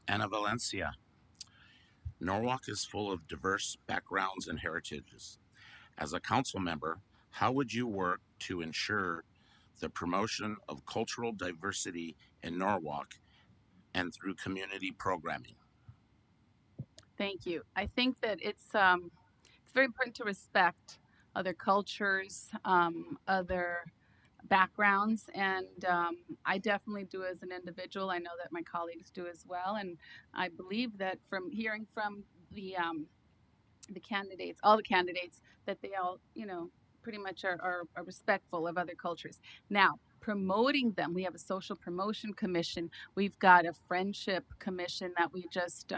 Ana Valencia, Norwalk is full of diverse backgrounds and heritages. As a council member, how would you work to ensure the promotion of cultural diversity in Norwalk and through community programming? Thank you. I think that it's very important to respect other cultures, other backgrounds, and I definitely do as an individual. I know that my colleagues do as well, and I believe that from hearing from the candidates, all the candidates, that they all, pretty much are respectful of other cultures. Now, promoting them, we have a social promotion commission. We've got a friendship commission that we just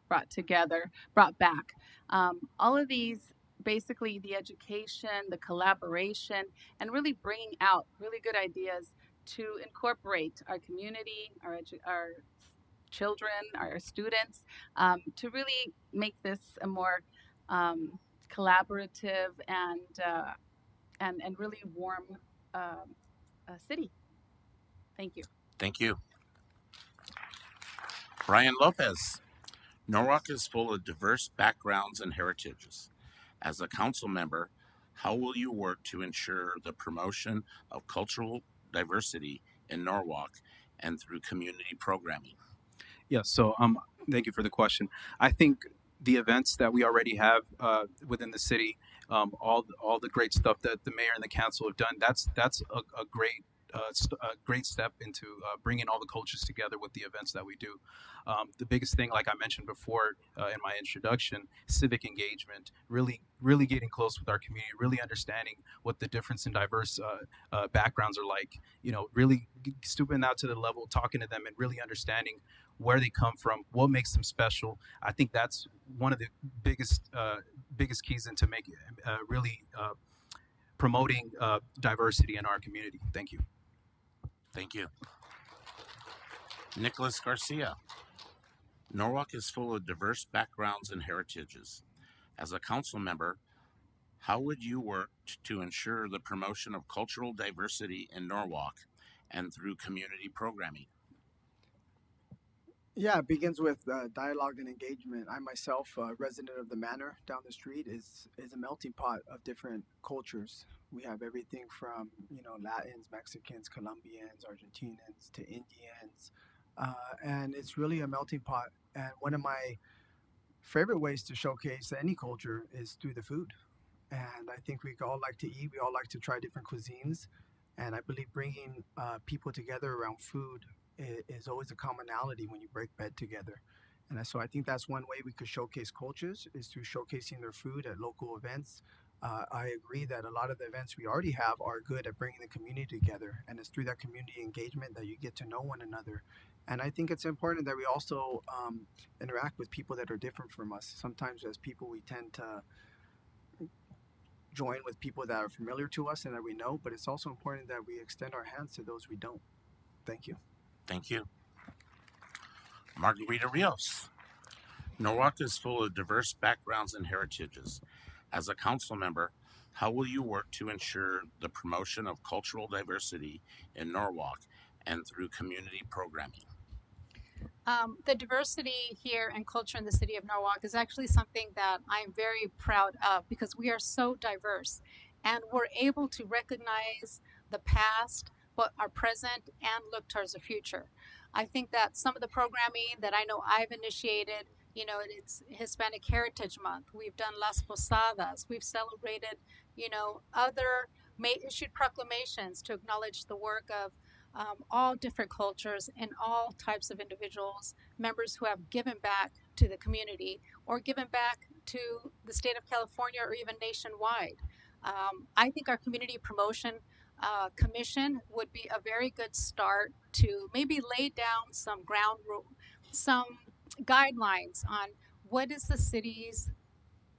brought back. All of these, basically the education, the collaboration, and really bringing out really good ideas to incorporate our community, our children, our students, to really make this a more collaborative and really warm city. Thank you. Thank you. Brian Lopez, Norwalk is full of diverse backgrounds and heritages. As a council member, how will you work to ensure the promotion of cultural diversity in Norwalk and through community programming? Yeah, so thank you for the question. I think the events that we already have within the city, all the great stuff that the mayor and the council have done, that's a great step into bringing all the cultures together with the events that we do. The biggest thing, like I mentioned before in my introduction, civic engagement, really getting close with our community, really understanding what the difference in diverse backgrounds are like, really stooping out to the level, talking to them and really understanding where they come from, what makes them special. I think that's one of the biggest keys into making really promoting diversity in our community. Thank you. Thank you. Nicholas Garcia, Norwalk is full of diverse backgrounds and heritages. As a council member, how would you work to ensure the promotion of cultural diversity in Norwalk and through community programming? Yeah, it begins with dialogue and engagement. I myself, a resident of the manor down the street, is a melting pot of different cultures. We have everything from Latins, Mexicans, Colombians, Argentinians to Indians, and it's really a melting pot. And one of my favorite ways to showcase any culture is through the food. And I think we all like to eat. We all like to try different cuisines, and I believe bringing people together around food is always a commonality when you break bread together. And so I think that's one way we could showcase cultures is through showcasing their food at local events. I agree that a lot of the events we already have are good at bringing the community together, and it's through that community engagement that you get to know one another. And I think it's important that we also interact with people that are different from us. Sometimes, as people, we tend to join with people that are familiar to us and that we know, but it's also important that we extend our hands to those we don't. Thank you. Thank you. Margarita Rios. Norwalk is full of diverse backgrounds and heritages. As a council member, how will you work to ensure the promotion of cultural diversity in Norwalk and through community programming? The diversity here and culture in the city of Norwalk is actually something that I'm very proud of because we are so diverse and we're able to recognize the past, but our present, and look towards the future. I think that some of the programming that I know I've initiated, it's Hispanic Heritage Month. We've done Las Posadas. We've celebrated, other issued proclamations to acknowledge the work of all different cultures and all types of individuals, members who have given back to the community or given back to the state of California or even nationwide. I think our community promotion commission would be a very good start to maybe lay down some some guidelines on what is the city's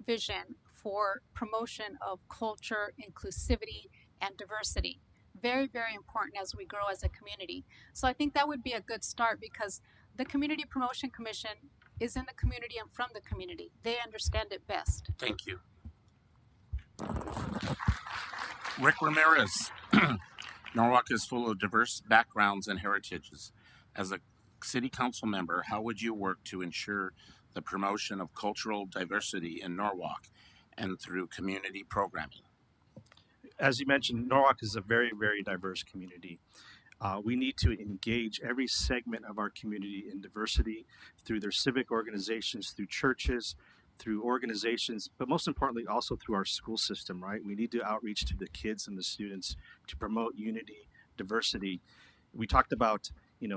vision for promotion of culture, inclusivity, and diversity. Very, very important as we grow as a community. So I think that would be a good start because the Community Promotion Commission is in the community and from the community. They understand it best. Thank you. Rick Ramirez. Norwalk is full of diverse backgrounds and heritages. As a city council member, how would you work to ensure the promotion of cultural diversity in Norwalk and through community programming? As you mentioned, Norwalk is a very, very diverse community. We need to engage every segment of our community in diversity through their civic organizations, through churches, through organizations, but most importantly, also through our school system, right? We need to outreach to the kids and the students to promote unity, diversity. We talked about,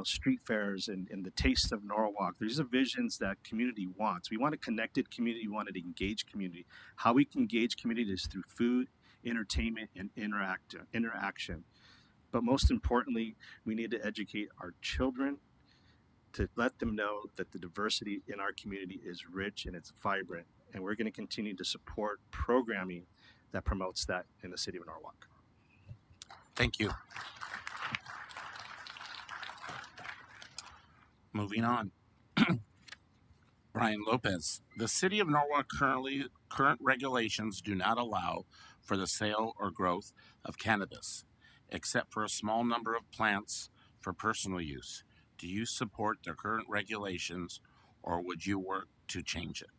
street fairs and the taste of Norwalk. These are visions that community wants. We want a connected community. We want an engaged community. How we can engage community is through food, entertainment, and interaction. But most importantly, we need to educate our children to let them know that the diversity in our community is rich and it's vibrant. And we're going to continue to support programming that promotes that in the city of Norwalk. Thank you. Moving on. Brian Lopez. The city of Norwalk current regulations do not allow for the sale or growth of cannabis, except for a small number of plants for personal use. Do you support the current regulations or would you work to change it?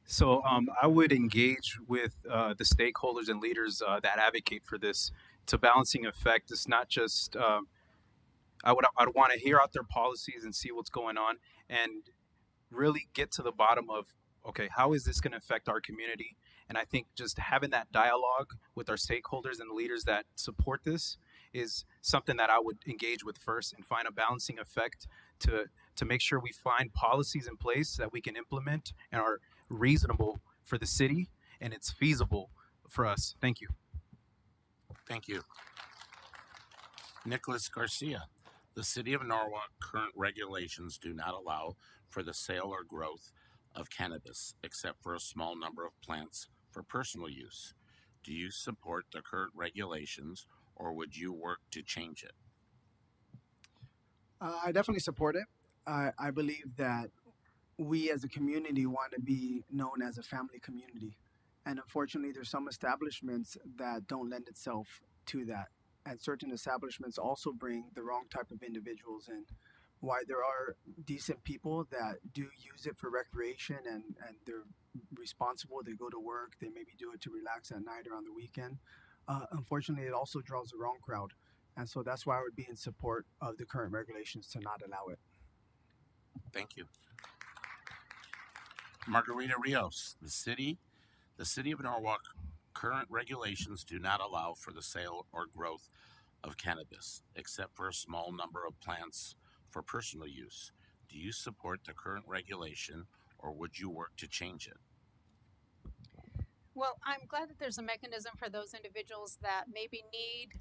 So I would engage with the stakeholders and leaders that advocate for this. It's a balancing effect. It's not just I'd want to hear out their policies and see what's going on and really get to the bottom of, okay, how is this going to affect our community? And I think just having that dialogue with our stakeholders and the leaders that support this is something that I would engage with first and find a balancing effect to make sure we find policies in place that we can implement and are reasonable for the city and it's feasible for us. Thank you. Thank you. Nicholas Garcia. The city of Norwalk current regulations do not allow for the sale or growth of cannabis, except for a small number of plants for personal use. Do you support the current regulations or would you work to change it? I definitely support it. I believe that we as a community want to be known as a family community. And unfortunately, there's some establishments that don't lend itself to that. And certain establishments also bring the wrong type of individuals in. why there are decent people that do use it for recreation and they're responsible. They go to work, they maybe do it to relax at night or on the weekend. Unfortunately, it also draws the wrong crowd. And so that's why I would be in support of the current regulations to not allow it. Thank you. Margarita Rios, the city of Norwalk current regulations do not allow for the sale or growth of cannabis, except for a small number of plants for personal use. Do you support the current regulation or would you work to change it? Well, I'm glad that there's a mechanism for those individuals that maybe need,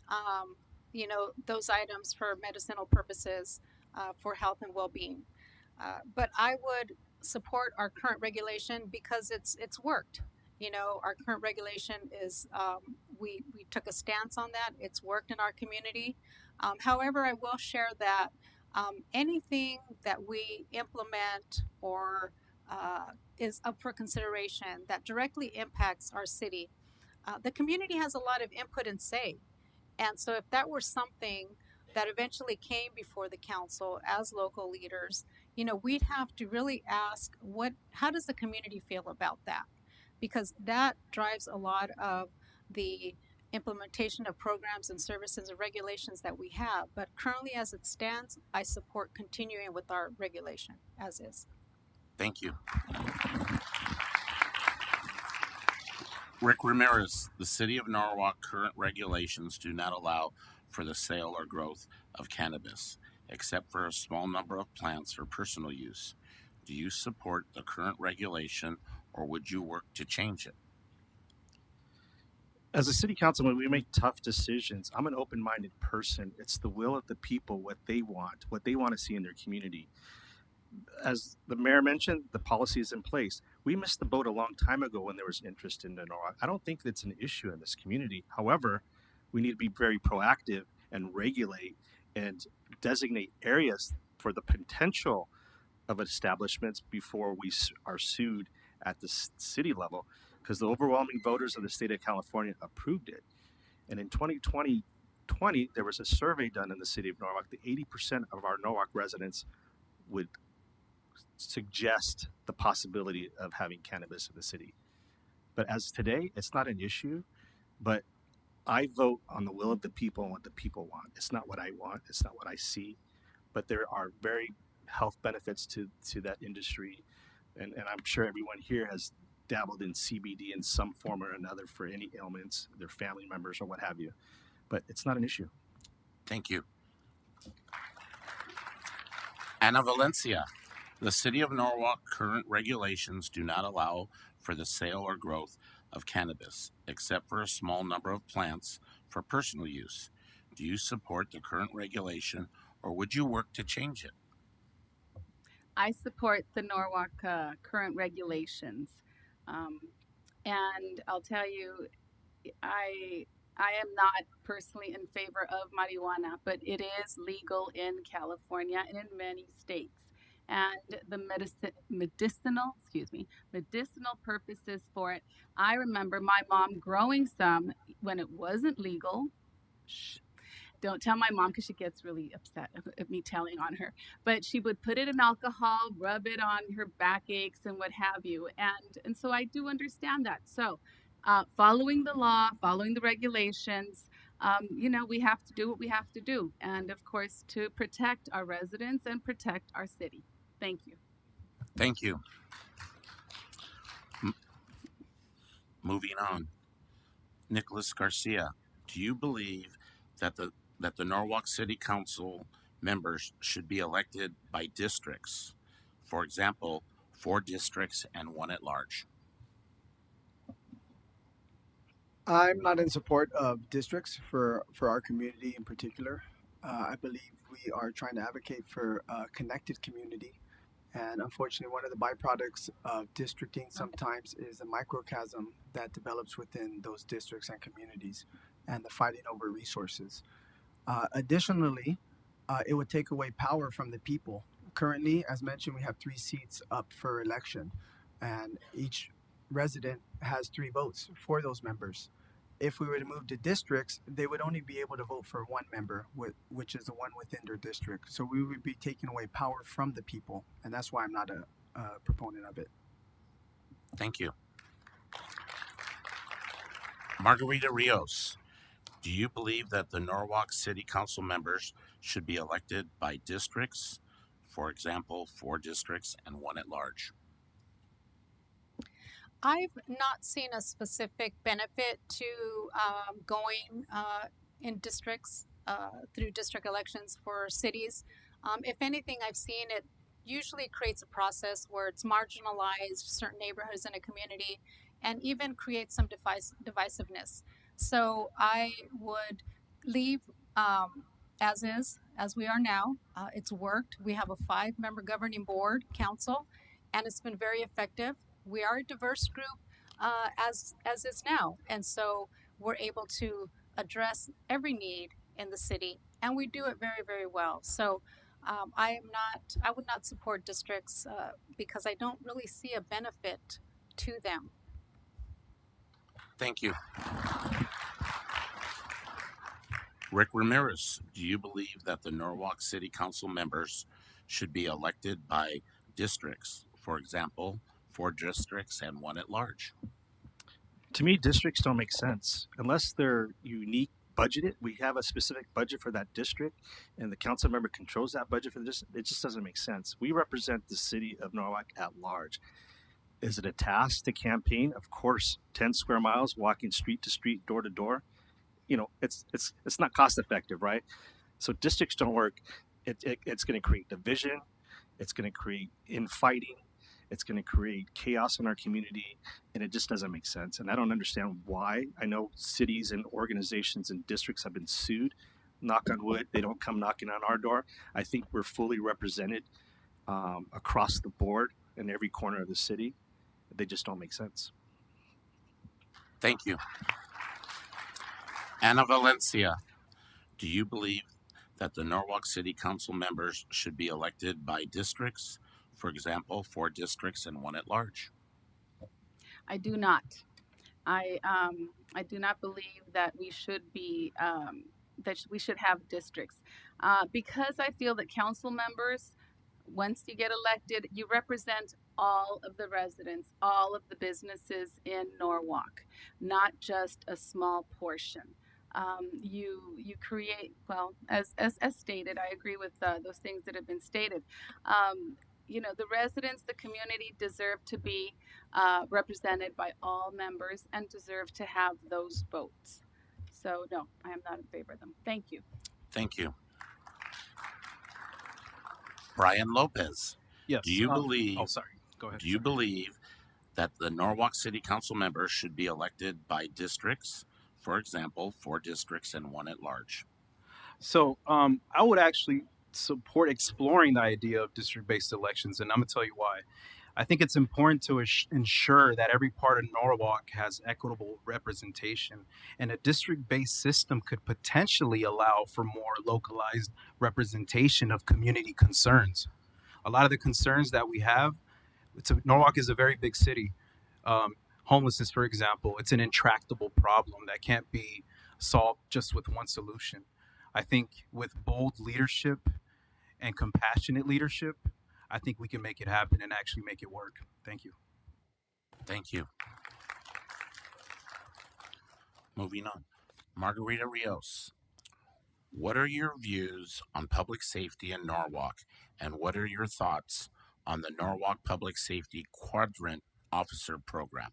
those items for medicinal purposes, for health and well-being. But I would support our current regulation because it's worked. Our current regulation is we took a stance on that. It's worked in our community. However, I will share that anything that we implement or is up for consideration that directly impacts our city, the community has a lot of input and say. And so, if that were something that eventually came before the council as local leaders, we'd have to really ask how does the community feel about that? Because that drives a lot of the implementation of programs and services and regulations that we have. But currently, as it stands, I support continuing with our regulation as is. Thank you. Rick Ramirez, the city of Norwalk current regulations do not allow for the sale or growth of cannabis, except for a small number of plants for personal use. Do you support the current regulation or would you work to change it? As a city councilman, we make tough decisions. I'm an open-minded person. It's the will of the people, what they want to see in their community. As the mayor mentioned, the policy is in place. We missed the boat a long time ago when there was interest in the Norwalk. I don't think it's an issue in this community. However, we need to be very proactive and regulate and designate areas for the potential of establishments before we are sued at the city level, because the overwhelming voters of the state of California approved it. And in 2020, there was a survey done in the city of Norwalk that 80% of our Norwalk residents would suggest the possibility of having cannabis in the city. But as today, it's not an issue, but I vote on the will of the people and what the people want. It's not what I want, it's not what I see, but there are very health benefits to that industry. And I'm sure everyone here has dabbled in CBD in some form or another for any ailments, their family members or what have you. But it's not an issue. Thank you. Ana Valencia, the city of Norwalk current regulations do not allow for the sale or growth of cannabis, except for a small number of plants for personal use. Do you support the current regulation or would you work to change it? I support the Norwalk current regulations. And I'll tell you, I am not personally in favor of marijuana, but it is legal in California and in many states. And the medicinal purposes for it. I remember my mom growing some when it wasn't legal. Shh. Don't tell my mom because she gets really upset at me telling on her. But she would put it in alcohol, rub it on her backaches and what have you. And so I do understand that. So following the law, following the regulations, we have to do what we have to do. And of course, to protect our residents and protect our city. Thank you. Thank you. Moving on. Nicholas Garcia, do you believe that the Norwalk City Council members should be elected by districts? For example, 4 districts and 1 at large. I'm not in support of districts for our community in particular. I believe we are trying to advocate for a connected community. And unfortunately, one of the byproducts of districting sometimes is a microchasm that develops within those districts and communities and the fighting over resources. Additionally, it would take away power from the people. Currently, as mentioned, we have 3 seats up for election, and each resident has 3 votes for those members. If we were to move to districts, they would only be able to vote for one member, which is the one within their district. So we would be taking away power from the people, and that's why I'm not a proponent of it. Thank you. Margarita Rios, do you believe that the Norwalk City Council members should be elected by districts? For example, 4 districts and 1 at large. I've not seen a specific benefit to going in districts through district elections for cities. If anything, I've seen it usually creates a process where it's marginalized certain neighborhoods in a community and even creates some divisiveness. So I would leave as is, as we are now. It's worked. We have a 5-member governing board council, and it's been very effective. We are a diverse group as is now, and so we're able to address every need in the city, and we do it very, very well. So I would not support districts because I don't really see a benefit to them. Thank you. Rick Ramirez, do you believe that the Norwalk City Council members should be elected by districts? For example, 4 districts and 1 at large. To me, districts don't make sense unless they're unique budgeted. We have a specific budget for that district, and the council member controls that budget for the district. It just doesn't make sense. We represent the city of Norwalk at large. Is it a task to campaign? Of course, 10 square miles, walking street to street, door to door. You know, it's not cost effective, right? So districts don't work. It's going to create division. It's going to create infighting. It's going to create chaos in our community, and it just doesn't make sense. And I don't understand why. I know cities and organizations and districts have been sued. Knock on wood, they don't come knocking on our door. I think we're fully represented across the board in every corner of the city. They just don't make sense. Thank you. Ana Valencia, do you believe that the Norwalk City Council members should be elected by districts? For example, 4 districts and 1 at large. I do not. I do not believe that we should be we should have districts because I feel that council members, once you get elected, you represent all of the residents, all of the businesses in Norwalk, not just a small portion. You create, well, as stated, I agree with those things that have been stated. You know, the residents, the community deserve to be represented by all members and deserve to have those votes. So no, I am not in favor of them. Thank you. Thank you. Brian Lopez, Yes. do you believe? Oh, sorry. Go ahead. Do you believe that the Norwalk City Council members should be elected by districts? For example, 4 districts and 1 at large. So I would actually support exploring the idea of district-based elections, and I'm going to tell you why. I think it's important to ensure that every part of Norwalk has equitable representation, and a district-based system could potentially allow for more localized representation of community concerns. A lot of the concerns that we have, Norwalk is a very big city. Homelessness, for example, it's an intractable problem that can't be solved just with one solution. I think with bold leadership and compassionate leadership, I think we can make it happen and actually make it work. Thank you. Thank you. Moving on. Margarita Rios, what are your views on public safety in Norwalk, and what are your thoughts on the Norwalk Public Safety Quadrant Officer Program?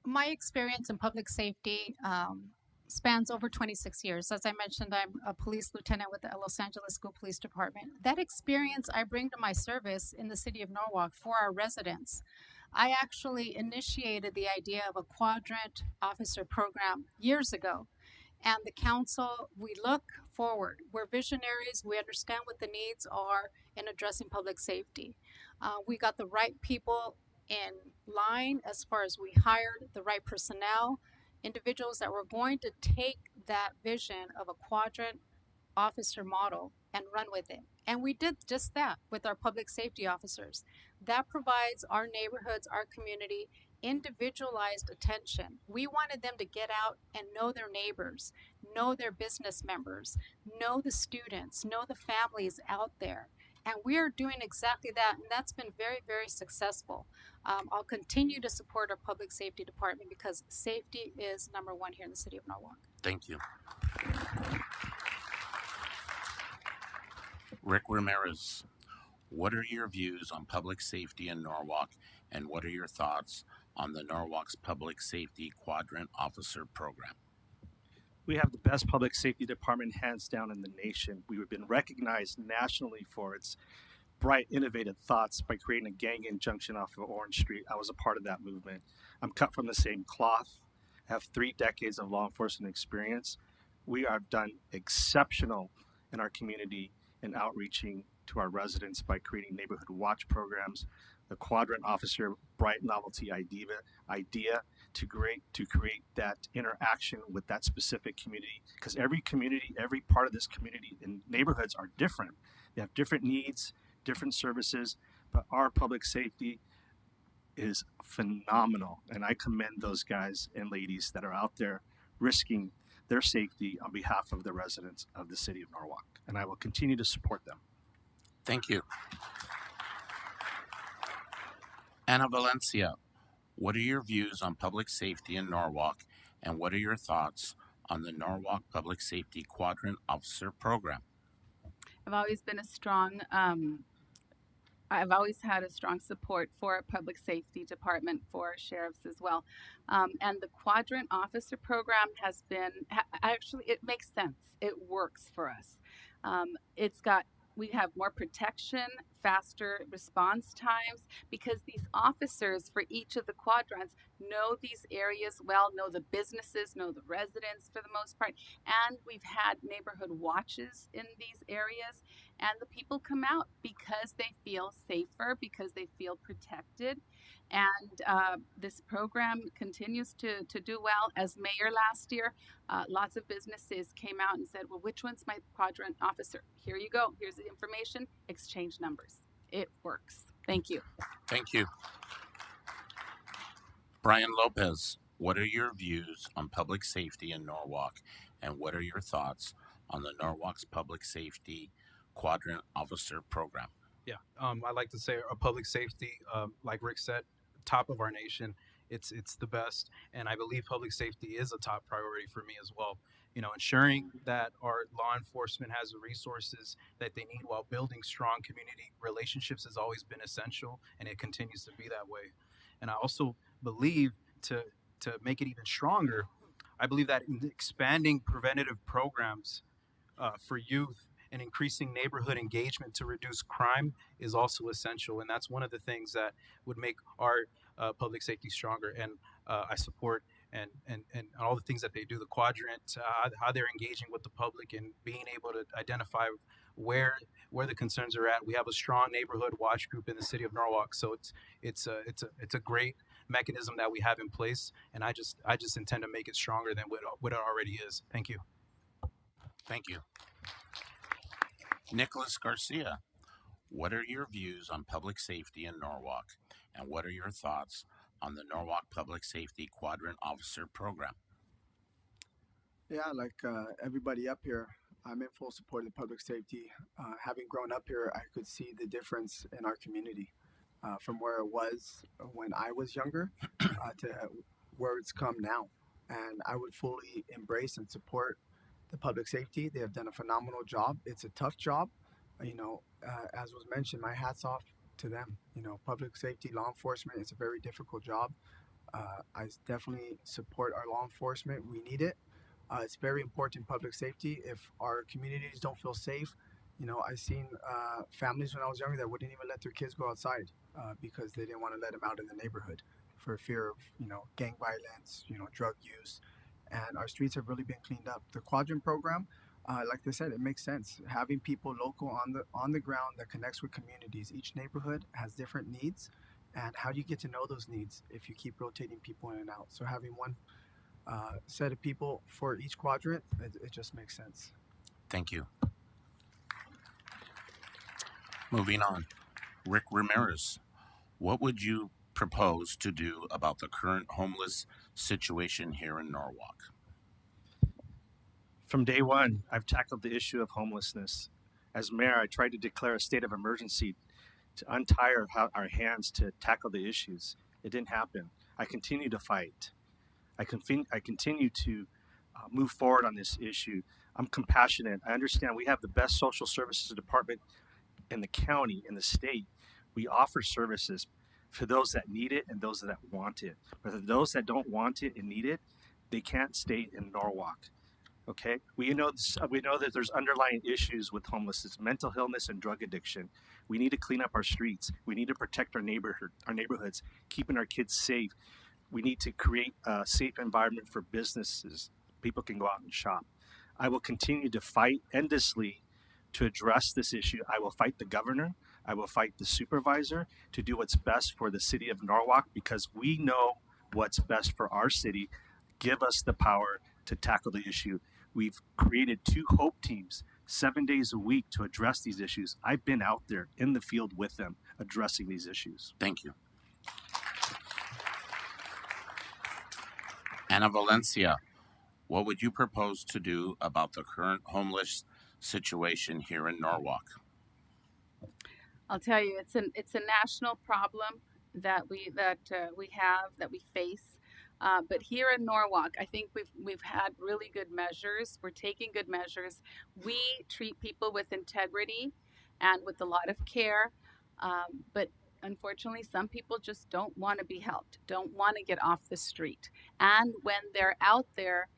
My experience in public safety spans over 26 years. As I mentioned, I'm a police lieutenant with the Los Angeles School Police Department. That experience I bring to my service in the city of Norwalk for our residents. I actually initiated the idea of a quadrant officer program years ago. And the council, we look forward. We're visionaries. We understand what the needs are in addressing public safety. We got the right people in line as far as we hired the right personnel, individuals that were going to take that vision of a quadrant officer model and run with it. And we did just that with our public safety officers. That provides our neighborhoods, our community, individualized attention. We wanted them to get out and know their neighbors, know their business members, know the students, know the families out there. And we are doing exactly that, and that's been very, very successful. I'll continue to support our public safety department because safety is number one here in the city of Norwalk. Thank you. Rick Ramirez, what are your views on public safety in Norwalk, and what are your thoughts on the Norwalk's Public Safety Quadrant Officer Program? We have the best public safety department hands down in the nation. We've been recognized nationally for its bright, innovative thoughts by creating a gang injunction off of Orange Street. I was a part of that movement. I'm cut from the same cloth, have 3 decades of law enforcement experience. We have done exceptional in our community in outreaching to our residents by creating neighborhood watch programs, the Quadrant Officer Bright Novelty idea to create that interaction with that specific community, because every community, every part of this community and neighborhoods are different. They have different needs, different services, but our public safety is phenomenal, and I commend those guys and ladies that are out there risking their safety on behalf of the residents of the city of Norwalk, and I will continue to support them. Thank you. Ana Valencia, what are your views on public safety in Norwalk, and what are your thoughts on the Norwalk Public Safety Quadrant Officer Program? I've always been I've always had a strong support for a public safety department, for sheriffs as well. And the Quadrant Officer Program has been, actually, it makes sense. It works for us. We have more protection, faster response times, because these officers for each of the quadrants know these areas well, know the businesses, know the residents for the most part. And we've had neighborhood watches in these areas, and the people come out because they feel safer, because they feel protected. And this program continues to do well. As mayor last year, lots of businesses came out and said, well, which one's my quadrant officer? Here you go. Here's the information. Exchange numbers. It works. Thank you. Thank you. Brian Lopez, what are your views on public safety in Norwalk, and what are your thoughts on the Norwalk's Public Safety Quadrant Officer Program? Yeah, I like to say our public safety, like Rick said, top of our nation. It's the best, and I believe public safety is a top priority for me as well. You know, ensuring that our law enforcement has the resources that they need while building strong community relationships has always been essential, and it continues to be that way. And I also believe to make it even stronger, I believe that in expanding preventative programs for youth and increasing neighborhood engagement to reduce crime is also essential. And that's one of the things that would make our public safety stronger. And I support and all the things that they do, the quadrant, how they're engaging with the public and being able to identify where the concerns are at. We have a strong neighborhood watch group in the city of Norwalk. So it's a great mechanism that we have in place. And I just intend to make it stronger than what it already is. Thank you. Thank you. Nicholas Garcia, what are your views on public safety in Norwalk, and what are your thoughts on the Norwalk Public Safety Quadrant Officer Program? Yeah, like everybody up here, I'm in full support of public safety. Having grown up here, I could see the difference in our community from where it was when I was younger to where it's come now. And I would fully embrace and support the public safety. They have done a phenomenal job. It's a tough job. As was mentioned, my hat's off to them. Public safety, law enforcement, it's a very difficult job. I definitely support our law enforcement. We need it. It's very important, public safety. If our communities don't feel safe, I've seen families when I was younger that wouldn't even let their kids go outside because they didn't want to let them out in the neighborhood for fear of, gang violence, drug use. And our streets have really been cleaned up. The Quadrant program, like I said, it makes sense. Having people local on the ground that connects with communities. Each neighborhood has different needs, and how do you get to know those needs if you keep rotating people in and out? So having one set of people for each quadrant, it just makes sense. Thank you. Moving on, Rick Ramirez, what would you propose to do about the current homeless situation here in Norwalk? From day one, I've tackled the issue of homelessness. As mayor, I tried to declare a state of emergency to untie our hands to tackle the issues. It didn't happen. I continue to fight. I continue to move forward on this issue. I'm compassionate. I understand we have the best social services department in the county, in the state. We offer services for those that need it and those that want it. But for those that don't want it and need it, they can't stay in Norwalk. Okay, we know that there's underlying issues with homelessness, mental illness, and drug addiction. We need to clean up our streets. We need to protect our neighborhoods, keeping our kids safe. We need to create a safe environment for businesses. People can go out and shop. I will continue to fight endlessly to address this issue. I will fight the governor. I will fight the supervisor to do what's best for the city of Norwalk, because we know what's best for our city. Give us the power to tackle the issue. We've created 2 hope teams 7 days a week to address these issues. I've been out there in the field with them addressing these issues. Thank you. Ana Valencia, what would you propose to do about the current homeless situation here in Norwalk? I'll tell you, it's a national problem that we face. But here in Norwalk, I think we've had really good measures. We're taking good measures. We treat people with integrity and with a lot of care. But unfortunately, some people just don't want to be helped, don't want to get off the street. And when they're out there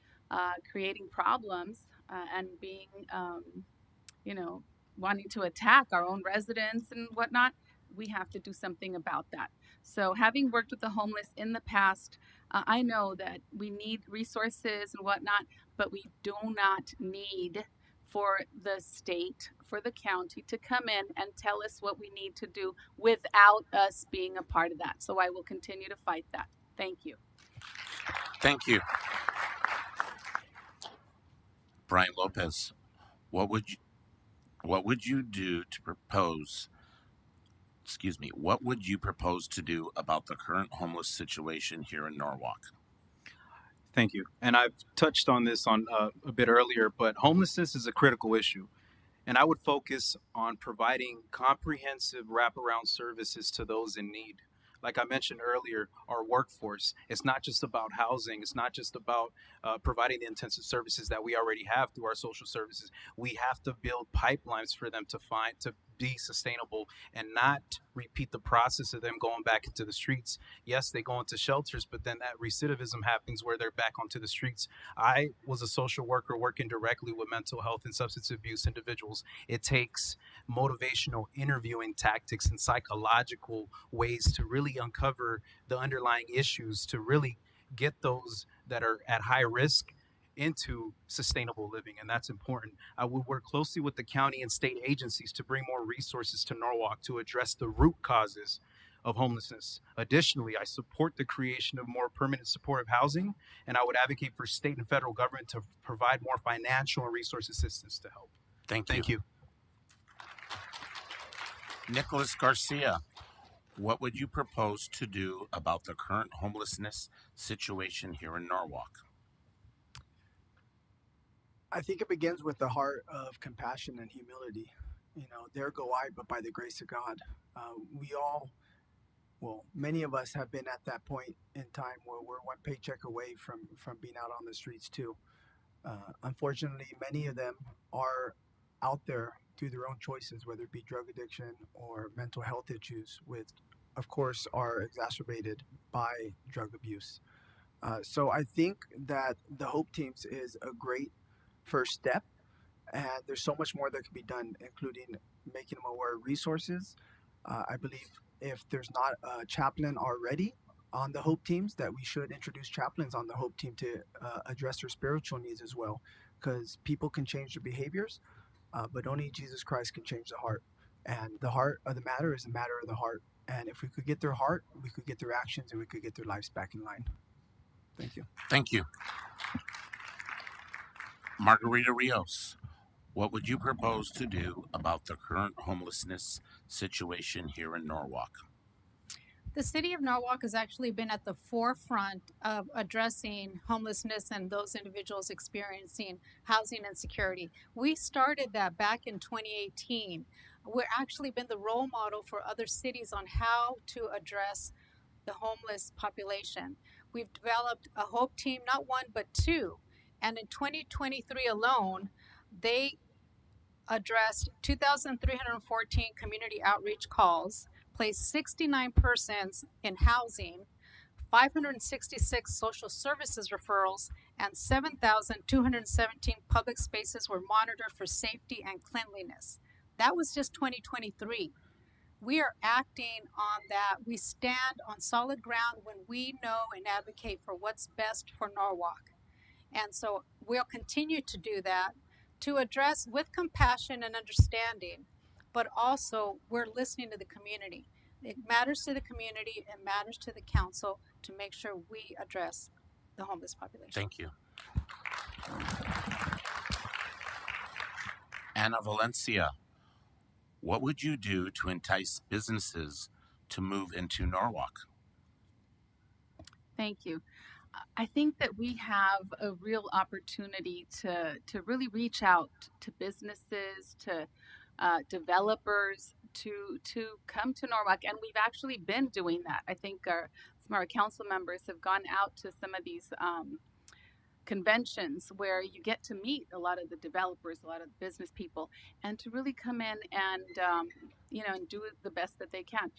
creating problems and being, wanting to attack our own residents and whatnot, we have to do something about that. So having worked with the homeless in the past, I know that we need resources and whatnot, but we do not need for the state, for the county to come in and tell us what we need to do without us being a part of that. So I will continue to fight that. Thank you. Thank you. Brian Lopez, what would you do to propose? What would you propose to do about the current homeless situation here in Norwalk? Thank you. And I've touched on this a bit earlier, but homelessness is a critical issue. And I would focus on providing comprehensive wraparound services to those in need. Like I mentioned earlier, our workforce, it's not just about housing. It's not just about providing the intensive services that we already have through our social services. We have to build pipelines for them to be sustainable and not repeat the process of them going back into the streets. Yes, they go into shelters, but then that recidivism happens where they're back onto the streets. I was a social worker working directly with mental health and substance abuse individuals. It takes motivational interviewing tactics and psychological ways to really uncover the underlying issues, to really get those that are at high risk into sustainable living, and that's important. I would work closely with the county and state agencies to bring more resources to Norwalk to address the root causes of homelessness. Additionally, I support the creation of more permanent supportive housing, and I would advocate for state and federal government to provide more financial and resource assistance to help. Thank you. Nicholas Garcia, what would you propose to do about the current homelessness situation here in Norwalk? I think it begins with the heart of compassion and humility. There go I, but by the grace of God. Many of us have been at that point in time where we're one paycheck away from being out on the streets too. Unfortunately, many of them are out there through their own choices, whether it be drug addiction or mental health issues, which of course are exacerbated by drug abuse. So I think that the Hope Teams is a great first step, and there's so much more that can be done, including making them aware of resources. I believe if there's not a chaplain already on the Hope Teams, that we should introduce chaplains on the Hope Team to address their spiritual needs as well, because people can change their behaviors, but only Jesus Christ can change the heart, and the heart of the matter is the matter of the heart, and if we could get their heart, we could get their actions, and we could get their lives back in line. Thank you. Thank you. Margarita Rios, what would you propose to do about the current homelessness situation here in Norwalk? The city of Norwalk has actually been at the forefront of addressing homelessness and those individuals experiencing housing insecurity. We started that back in 2018. We're actually been the role model for other cities on how to address the homeless population. We've developed a HOPE team, not one, but two. And in 2023 alone, they addressed 2,314 community outreach calls, placed 69 persons in housing, 566 social services referrals, and 7,217 public spaces were monitored for safety and cleanliness. That was just 2023. We are acting on that. We stand on solid ground when we know and advocate for what's best for Norwalk. And so we'll continue to do that to address with compassion and understanding, but also we're listening to the community. It matters to the community, it matters to the council to make sure we address the homeless population. Thank you. Anna Valencia, what would you do to entice businesses to move into Norwalk? Thank you. I think that we have a real opportunity to really reach out to businesses, to developers, to come to Norwalk, and we've actually been doing that. I think some of our council members have gone out to some of these conventions where you get to meet a lot of the developers, a lot of the business people, and to really come in and and do the best that they can.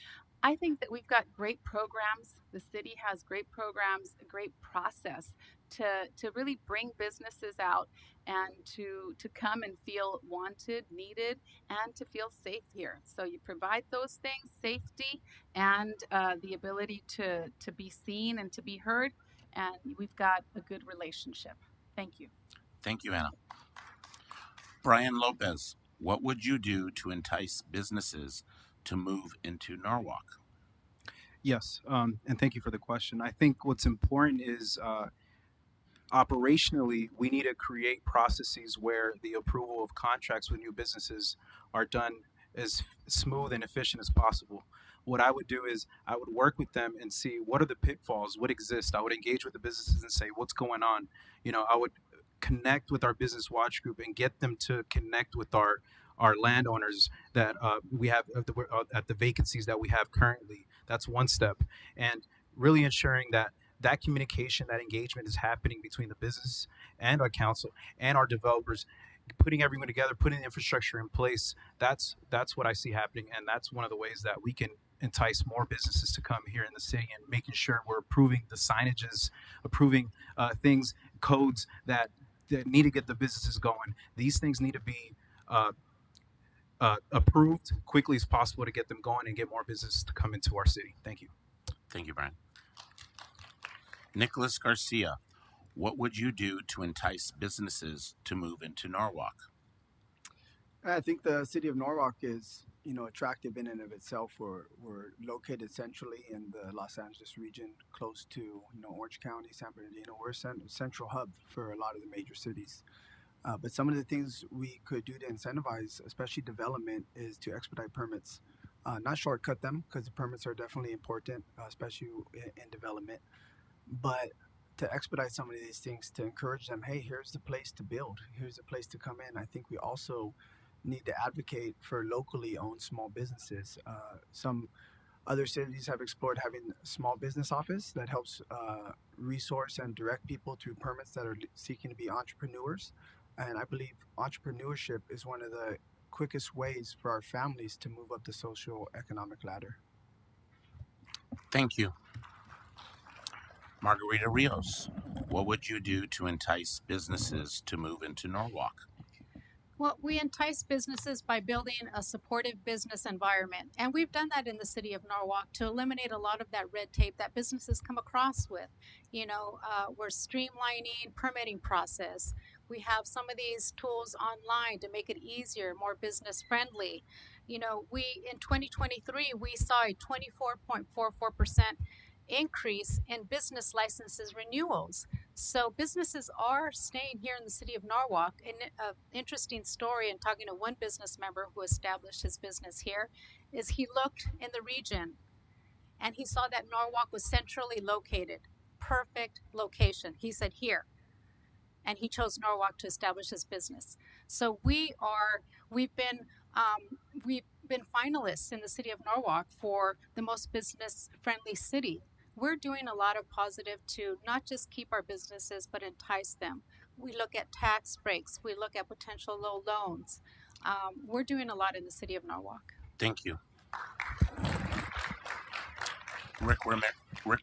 I think that we've got great programs. The city has great programs, a great process to really bring businesses out and to come and feel wanted, needed, and to feel safe here. So you provide those things, safety and the ability to be seen and to be heard, and we've got a good relationship. Thank you. Thank you, Anna. Brian Lopez, what would you do to entice businesses to move into Norwalk? Yes, and thank you for the question. I think what's important is operationally, we need to create processes where the approval of contracts with new businesses are done as smooth and efficient as possible. What I would do is I would work with them and see what are the pitfalls, what exist. I would engage with the businesses and say, what's going on? I would connect with our business watch group and get them to connect with our landowners that we have at the vacancies that we have currently. That's one step. And really ensuring that that communication, that engagement is happening between the business and our council and our developers, putting everyone together, putting the infrastructure in place. That's what I see happening. And that's one of the ways that we can entice more businesses to come here in the city, and making sure we're approving the signages, approving things, codes that need to get the businesses going. These things need to be approved quickly as possible to get them going and get more business to come into our city. Thank you. Thank you, Brian. Nicholas Garcia, what would you do to entice businesses to move into Norwalk? I think the city of Norwalk is, attractive in and of itself. We're located centrally in the Los Angeles region, close to, Orange County, San Bernardino. We're a central hub for a lot of the major cities. But some of the things we could do to incentivize, especially development, is to expedite permits. Not shortcut them, because the permits are definitely important, especially in development. But to expedite some of these things, to encourage them, hey, here's the place to build, here's the place to come in. I think we also need to advocate for locally owned small businesses. Some other cities have explored having a small business office that helps resource and direct people through permits that are seeking to be entrepreneurs. And I believe entrepreneurship is one of the quickest ways for our families to move up the social economic ladder. Thank you. Margarita Rios, what would you do to entice businesses to move into Norwalk? Well, we entice businesses by building a supportive business environment. And we've done that in the city of Norwalk to eliminate a lot of that red tape that businesses come across with. We're streamlining permitting process. We have some of these tools online to make it easier, more business friendly. In 2023, we saw a 24.44% increase in business licenses renewals. So businesses are staying here in the city of Norwalk. And an interesting story, and talking to one business member who established his business here, is he looked in the region and he saw that Norwalk was centrally located. Perfect location. He said, here. And he chose Norwalk to establish his business. So we've been finalists in the city of Norwalk for the most business friendly city. We're doing a lot of positive to not just keep our businesses, but entice them. We look at tax breaks. We look at potential low loans. We're doing a lot in the city of Norwalk. Thank you. Rick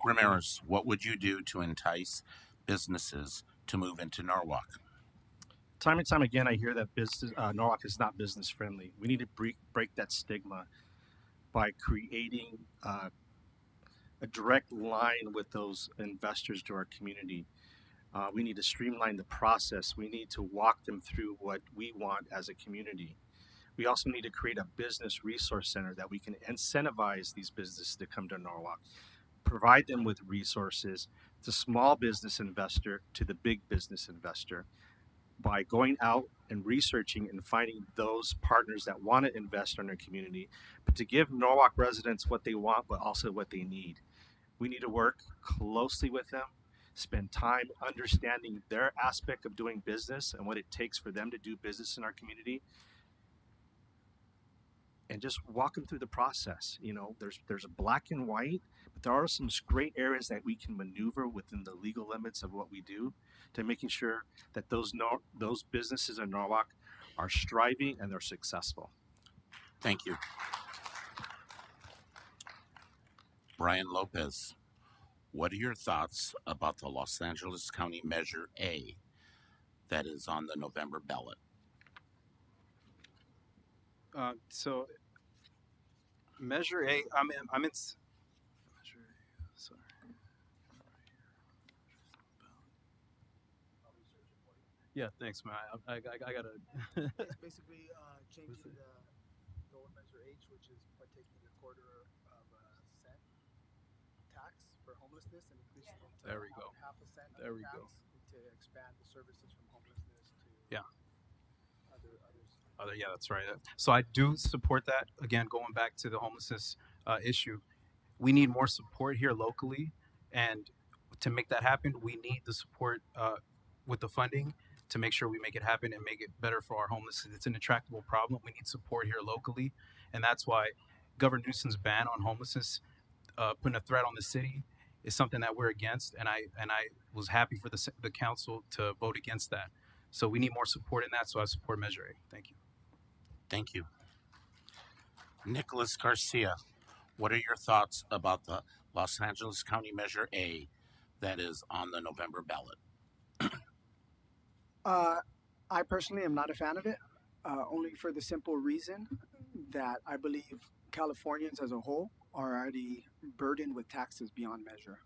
Ramirez, what would you do to entice businesses to move into Norwalk? Time and time again, I hear that Norwalk is not business friendly. We need to break that stigma by creating a direct line with those investors to our community. We need to streamline the process. We need to walk them through what we want as a community. We also need to create a business resource center that we can incentivize these businesses to come to Norwalk, provide them with resources, the small business investor to the big business investor, by going out and researching and finding those partners that want to invest in our community, but to give Norwalk residents what they want, but also what they need. We need to work closely with them, spend time understanding their aspect of doing business and what it takes for them to do business in our community, and just walk them through the process. You know, there's a black and white, but there are some great areas that we can maneuver within the legal limits of what we do to making sure that those businesses in Norwalk are striving and they're successful. Thank you. Brian Lopez, what are your thoughts about the Los Angeles County Measure A that is on the November ballot? So Measure A, I'm in. Measure A, sorry. Yeah, thanks, man. I gotta. It's basically changing the old Measure H, which is by taking a quarter of a cent tax for homelessness and increasing it to There we go. half a cent There of we tax go. to expand the services from homelessness to Yeah. others. Yeah, that's right. So I do support that. Again, going back to the homelessness issue, we need more support here locally, and to make that happen, we need the support with the funding to make sure we make it happen and make it better for our homeless. It's an intractable problem. We need support here locally, and that's why Governor Newsom's ban on homelessness, putting a threat on the city, is something that we're against. And I was happy for the council to vote against that. So we need more support in that. So I support Measure A. Thank you. Thank you. Nicholas Garcia, what are your thoughts about the Los Angeles County Measure A that is on the November ballot? I personally am not a fan of it, only for the simple reason that I believe Californians as a whole are already burdened with taxes beyond measure.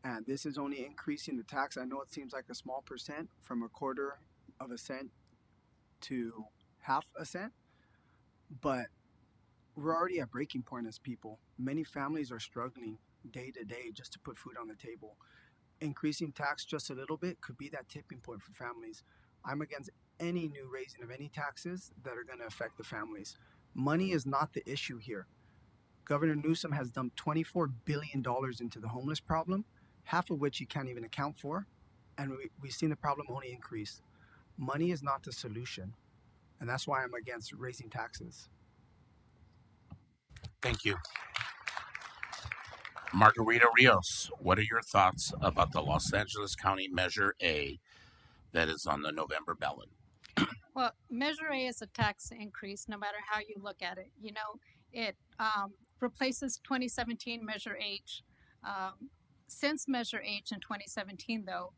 And this is only increasing the tax. I know it seems like a small percent, from a quarter of a cent to half a cent, but we're already at breaking point as people. Many families are struggling day to day just to put food on the table. Increasing tax just a little bit could be that tipping point for families. I'm against any new raising of any taxes that are going to affect the families. Money is not the issue here. Governor Newsom has dumped $24 billion into the homeless problem, half of which he can't even account for, and we've seen the problem only increase. Money is not the solution, and that's why I'm against raising taxes. Thank you. Margarita Rios, what are your thoughts about the Los Angeles County Measure A that is on the November ballot? Well, Measure A is a tax increase, no matter how you look at it. You know, it replaces 2017 Measure H. Since Measure H in 2017, though,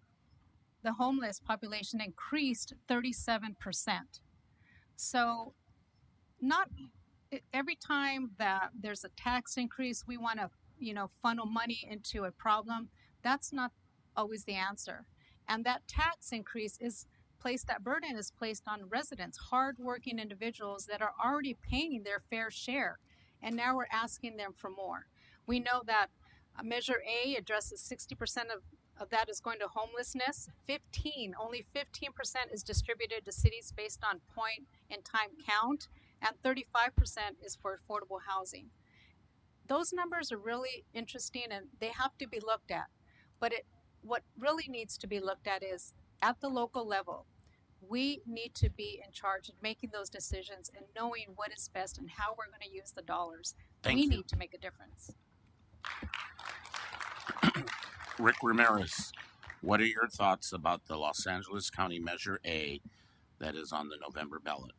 the homeless population increased 37%. So, not every time that there's a tax increase, we want to, funnel money into a problem. That's not always the answer. And that tax increase that burden is placed on residents, hardworking individuals that are already paying their fair share. And now we're asking them for more. We know that Measure A addresses 60% of that is going to homelessness. Only 15% is distributed to cities based on point in time count, and 35% is for affordable housing. Those numbers are really interesting and they have to be looked at. But what really needs to be looked at is at the local level. We need to be in charge of making those decisions and knowing what is best and how we're going to use the dollars. We Thank you. need to make a difference. Rick Ramirez, what are your thoughts about the Los Angeles County Measure A that is on the November ballot?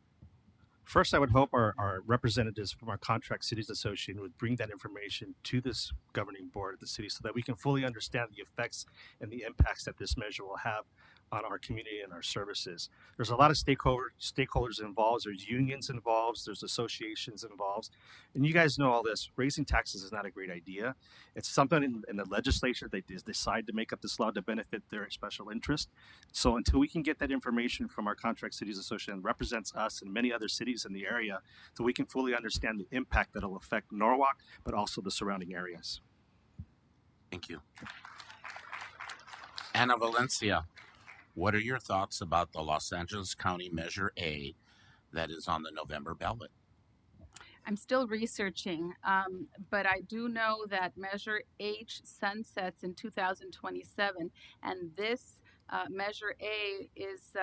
First, I would hope our representatives from our Contract Cities Association would bring that information to this governing board of the city so that we can fully understand the effects and the impacts that this measure will have on our community and our services. There's a lot of stakeholders involved. There's unions involved. There's associations involved. And you guys know all this. Raising taxes is not a great idea. It's something in the legislature they decide to make up this law to benefit their special interest. So until we can get that information from our Contract Cities Association that represents us and many other cities in the area, so we can fully understand the impact that will affect Norwalk, but also the surrounding areas. Thank you. Ana Valencia, what are your thoughts about the Los Angeles County Measure A that is on the November ballot? I'm still researching, but I do know that Measure H sunsets in 2027, and this Measure A is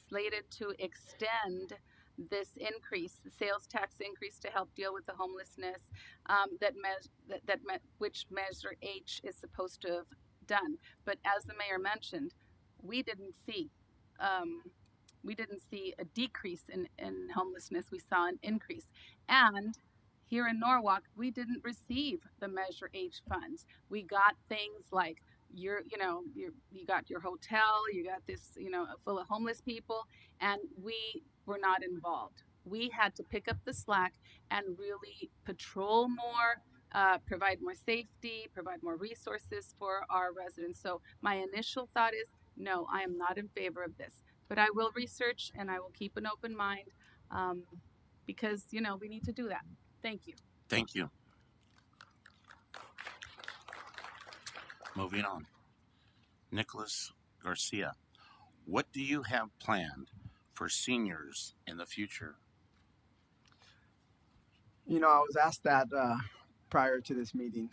slated to extend this increase, the sales tax increase, to help deal with the homelessness which Measure H is supposed to have done. But as the mayor mentioned, we didn't see a decrease in homelessness. We saw an increase. And here in Norwalk, we didn't receive the Measure H funds. We got things like you got your hotel, you got this, full of homeless people, and we were not involved. We had to pick up the slack and really patrol more, provide more safety, provide more resources for our residents. So my initial thought is, no, I am not in favor of this, but I will research and I will keep an open mind because, we need to do that. Thank you. Thank you. Moving on. Nicholas Garcia, what do you have planned for seniors in the future? I was asked that prior to this meeting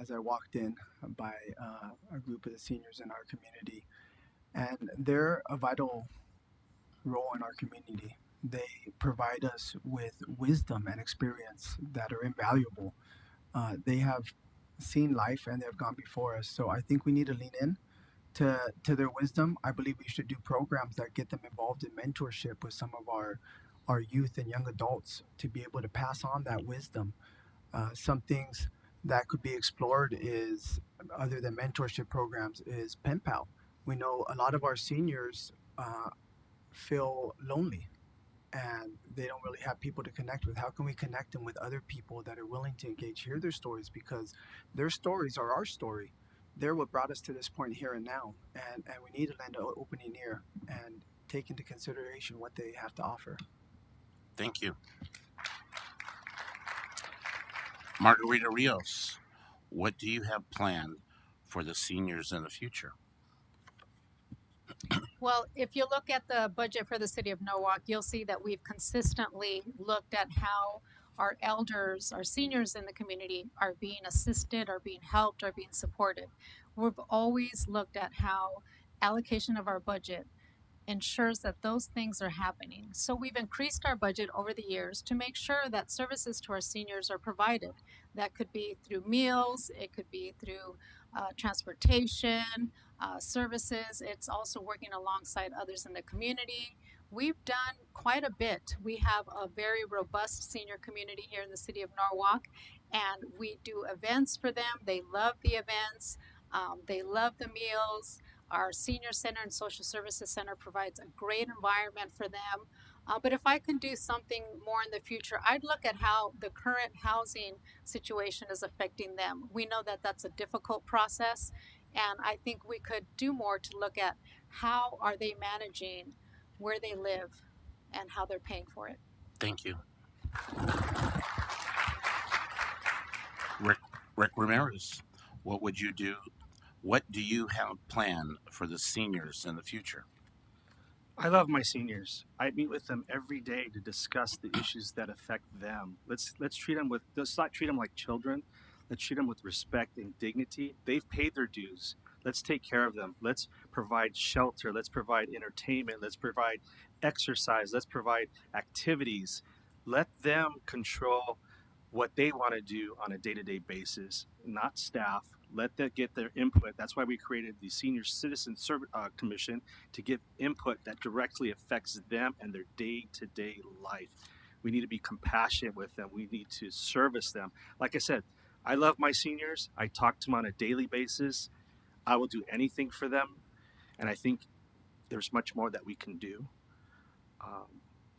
as I walked in by a group of the seniors in our community. And they're a vital role in our community. They provide us with wisdom and experience that are invaluable. They have seen life and they've gone before us. So I think we need to lean in to their wisdom. I believe we should do programs that get them involved in mentorship with some of our youth and young adults to be able to pass on that wisdom. Some things that could be explored is, other than mentorship programs, is pen pal. We know a lot of our seniors feel lonely and they don't really have people to connect with. How can we connect them with other people that are willing to engage, hear their stories, because their stories are our story. They're what brought us to this point here and now, and we need to lend an opening ear and take into consideration what they have to offer. Thank you. Margarita Rios, what do you have planned for the seniors in the future? Well, if you look at the budget for the city of Norwalk, you'll see that we've consistently looked at how our elders, our seniors in the community are being assisted, are being helped, are being supported. We've always looked at how allocation of our budget ensures that those things are happening. So we've increased our budget over the years to make sure that services to our seniors are provided. That could be through meals, it could be through transportation, services. It's also working alongside others in the community. We've done quite a bit. We have a very robust senior community here in the city of Norwalk, and we do events for them. They love the events. They love the meals. Our senior center and social services center provides a great environment for them. But if I can do something more in the future, I'd look at how the current housing situation is affecting them. We know that that's a difficult process, and I think we could do more to look at how are they managing where they live and how they're paying for it. Thank you. Rick Ramirez, what do you have planned for the seniors in the future? I love my seniors. I meet with them every day to discuss the issues that affect them. Let's treat them with, let's not treat them like children. Let's treat them with respect and dignity. They've paid their dues. Let's take care of them. Let's provide shelter. Let's provide entertainment. Let's provide exercise. Let's provide activities. Let them control what they want to do on a day-to-day basis, not staff. Let them get their input. That's why we created the Senior Citizen Commission, to give input that directly affects them and their day-to-day life. We need to be compassionate with them. We need to service them. Like I said, I love my seniors. I talk to them on a daily basis. I will do anything for them. And I think there's much more that we can do.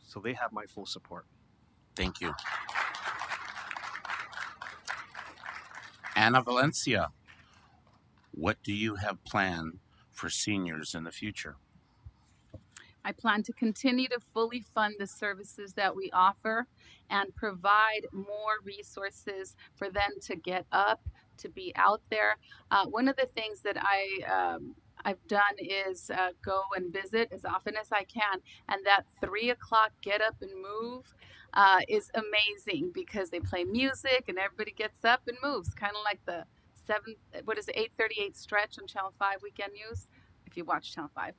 So they have my full support. Thank you. Ana Valencia, what do you have planned for seniors in the future? I plan to continue to fully fund the services that we offer and provide more resources for them to get up, to be out there. One of the things that I've done is go and visit as often as I can, and that 3 o'clock get up and move is amazing because they play music and everybody gets up and moves, kind of like the 8:38 stretch on Channel 5 Weekend News, if you watch Channel 5.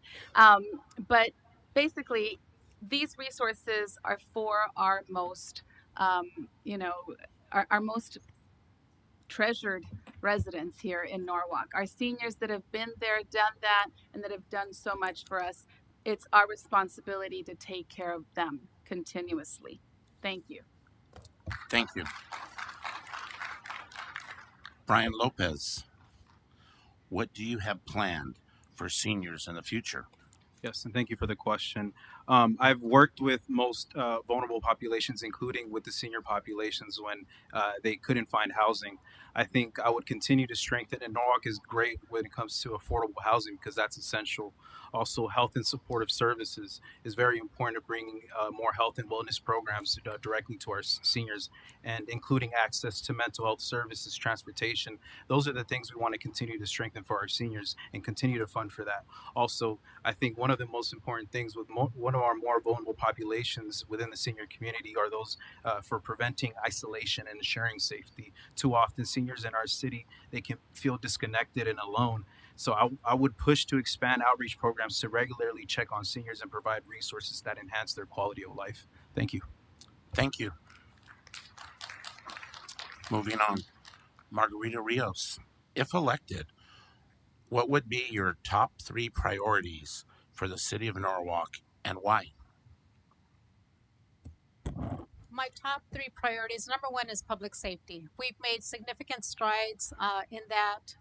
But basically, these resources are for our most, our most treasured residents here in Norwalk, our seniors that have been there, done that, and that have done so much for us. It's our responsibility to take care of them continuously. Thank you. Thank you. Brian Lopez, what do you have planned for seniors in the future? Yes, and thank you for the question. I've worked with most vulnerable populations, including with the senior populations when they couldn't find housing. I think I would continue to strengthen, and Norwalk is great when it comes to affordable housing because that's essential. Also, health and supportive services is very important to bringing more health and wellness programs directly to our seniors, and including access to mental health services, transportation. Those are the things we want to continue to strengthen for our seniors and continue to fund for that. Also, I think one of the most important things with one of our more vulnerable populations within the senior community are those for preventing isolation and ensuring safety. Too often, seniors in our city, they can feel disconnected and alone. So I would push to expand outreach programs to regularly check on seniors and provide resources that enhance their quality of life. Thank you. Thank you. Moving on, Margarita Rios, if elected, what would be your top 3 priorities for the city of Norwalk and why? My top 3 priorities, number one is public safety. We've made significant strides in that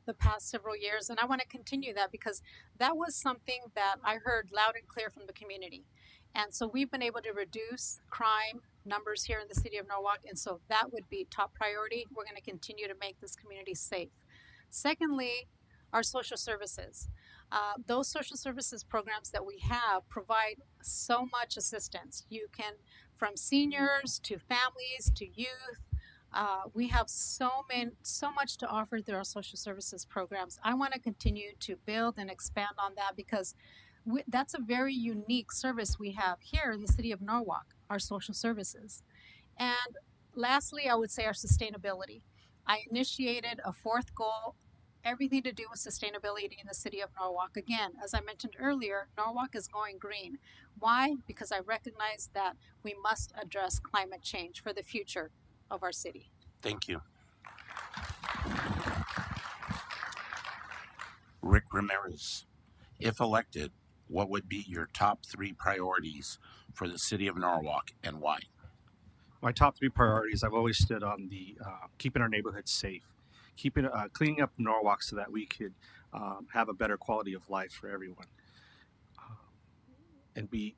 the past several years, and I want to continue that because that was something that I heard loud and clear from the community. And so we've been able to reduce crime numbers here in the city of Norwalk, and so that would be top priority. We're going to continue to make this community safe. Secondly, our social services. Those social services programs that we have provide so much assistance. You can, from seniors to families to youth, we have so much to offer through our social services programs. I want to continue to build and expand on that because that's a very unique service we have here in the city of Norwalk, our social services. And lastly, I would say our sustainability. I initiated a 4th goal, everything to do with sustainability in the city of Norwalk. Again, as I mentioned earlier, Norwalk is going green. Why? Because I recognize that we must address climate change for the future of our city. Thank you. Rick Ramirez, if elected, what would be your top 3 priorities for the city of Norwalk and why? My top 3 priorities, I've always stood on the keeping our neighborhoods safe, cleaning up Norwalk so that we could have a better quality of life for everyone, and be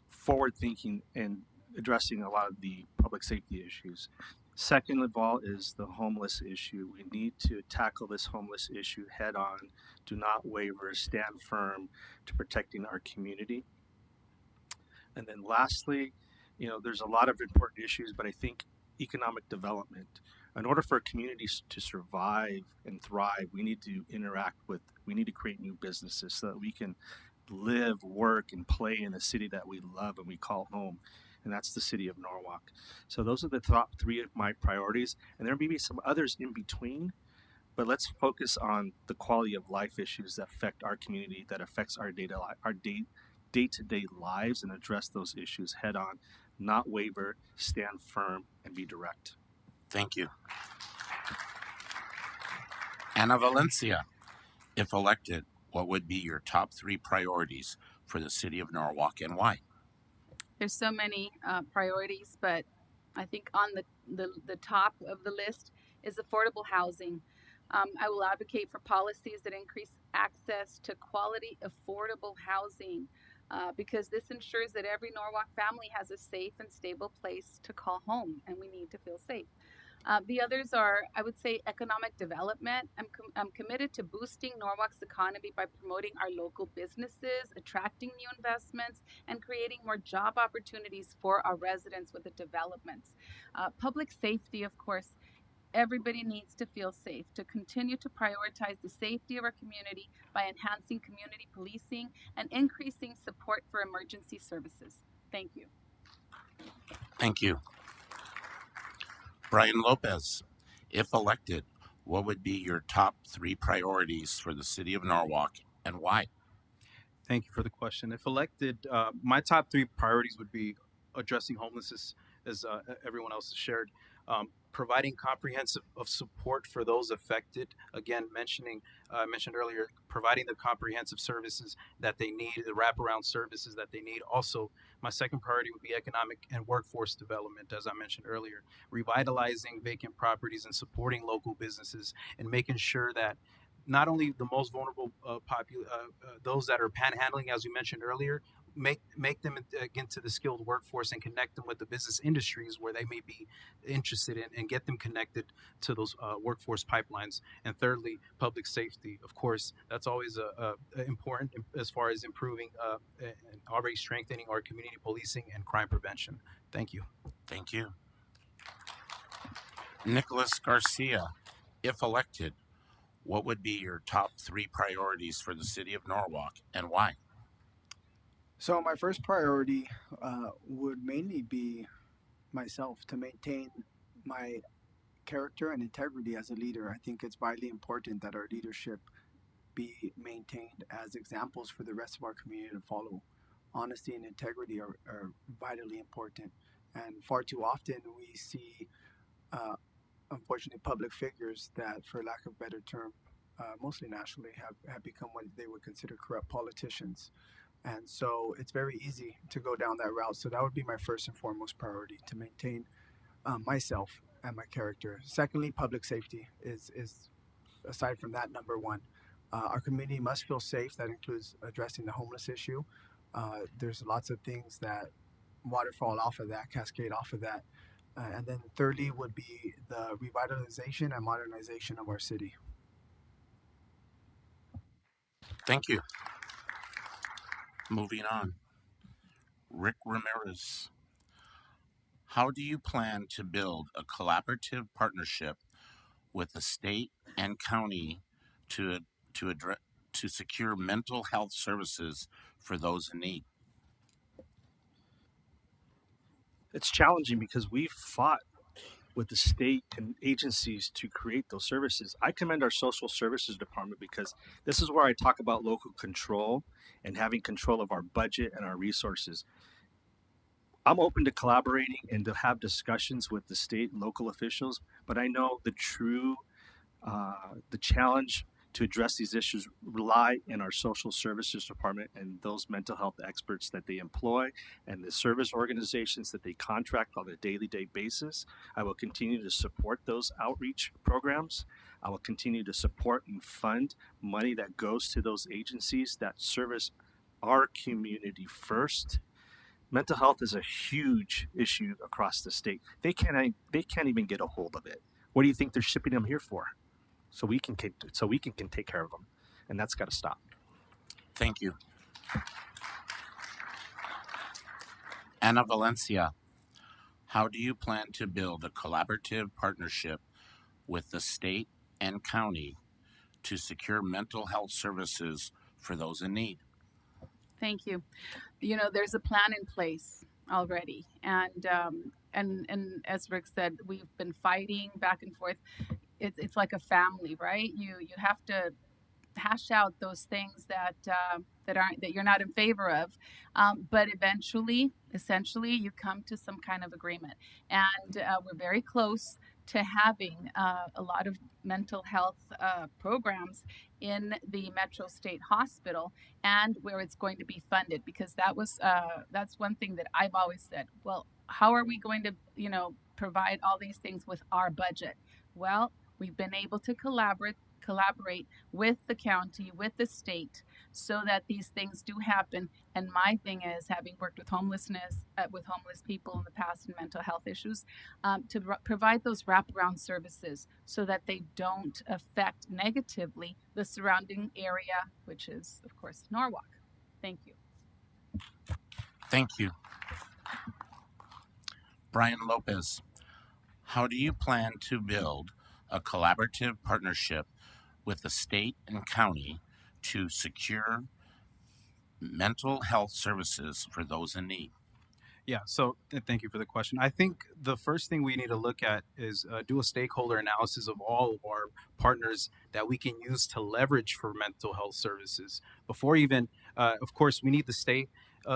forward thinking and addressing a lot of the public safety issues. Second of all is the homeless issue. We need to tackle this homeless issue head on. Do not waver, stand firm to protecting our community. And then lastly, there's a lot of important issues, but I think economic development. In order for communities to survive and thrive, we need to we need to create new businesses so that we can live, work, and play in a city that we love and we call home, and that's the city of Norwalk. So those are the top three of my priorities, and there may be some others in between, but let's focus on the quality of life issues that affect our community, that affects our day-to-day lives, and address those issues head on, not waver, stand firm, and be direct. Thank you. Ana Valencia, if elected, what would be your top three priorities for the city of Norwalk and why? There's so many priorities, but I think on the top of the list is affordable housing. I will advocate for policies that increase access to quality, affordable housing because this ensures that every Norwalk family has a safe and stable place to call home, and we need to feel safe. The others are, I would say, economic development. I'm committed to boosting Norwalk's economy by promoting our local businesses, attracting new investments, and creating more job opportunities for our residents with the developments. Public safety, of course. Everybody needs to feel safe, to continue to prioritize the safety of our community by enhancing community policing and increasing support for emergency services. Thank you. Thank you. Brian Lopez, if elected, what would be your top three priorities for the city of Norwalk and why? Thank you for the question. If elected, my top three priorities would be addressing homelessness, as everyone else has shared, providing comprehensive of support for those affected. Again, I mentioned earlier, providing the comprehensive services that they need, the wraparound services that they need. Also, my second priority would be economic and workforce development, as I mentioned earlier, revitalizing vacant properties and supporting local businesses and making sure that not only the most vulnerable those that are panhandling, as we mentioned earlier, make them into the skilled workforce and connect them with the business industries where they may be interested in, and get them connected to those workforce pipelines. And thirdly, public safety. Of course, that's always important as far as improving and already strengthening our community policing and crime prevention. Thank you. Thank you. Nicholas Garcia, if elected, what would be your top three priorities for the city of Norwalk and why? So my first priority would mainly be myself, to maintain my character and integrity as a leader. I think it's vitally important that our leadership be maintained as examples for the rest of our community to follow. Honesty and integrity are vitally important, and far too often we see, unfortunately, public figures that, for lack of a better term, mostly nationally, have become what they would consider corrupt politicians. And so it's very easy to go down that route. So that would be my first and foremost priority, to maintain myself and my character. Secondly, public safety is aside from that, number one. Our community must feel safe. That includes addressing the homeless issue. There's lots of things that waterfall off of that, cascade off of that. And then thirdly would be the revitalization and modernization of our city. Thank you. Moving on. Rick Ramirez, how do you plan to build a collaborative partnership with the state and county to address to secure mental health services for those in need? It's challenging because we've fought with the state and agencies to create those services. I commend our social services department because this is where I talk about local control and having control of our budget and our resources. I'm open to collaborating and to have discussions with the state and local officials, but I know the challenge to address these issues rely in our social services department and those mental health experts that they employ and the service organizations that they contract on a daily basis. I will continue to support those outreach programs. I will continue to support and fund money that goes to those agencies that service our community first. Mental health is a huge issue across the state. They can't even get a hold of it. What do you think they're shipping them here for? So we can take care of them, and that's got to stop. Thank you. Ana Valencia, how do you plan to build a collaborative partnership with the state and county to secure mental health services for those in need? Thank you. You know, there's a plan in place already, and as Rick said, we've been fighting back and forth. It's like a family, right? You have to hash out those things that you're not in favor of, but eventually, essentially, you come to some kind of agreement, and we're very close to having a lot of mental health programs in the Metro State Hospital, and where it's going to be funded, because that's one thing that I've always said. Well, how are we going to provide all these things with our budget? Well, we've been able to collaborate with the county, with the state, so that these things do happen. And my thing is, having worked with homelessness, with homeless people in the past and mental health issues, to provide those wraparound services so that they don't affect negatively the surrounding area, which is, of course, Norwalk. Thank you. Thank you. Brian Lopez, how do you plan to build a collaborative partnership with the state and county to secure mental health services for those in need? Yeah, so thank you for the question. I think the first thing we need to look at is do a stakeholder analysis of all of our partners that we can use to leverage for mental health services. Before even, of course, we need the state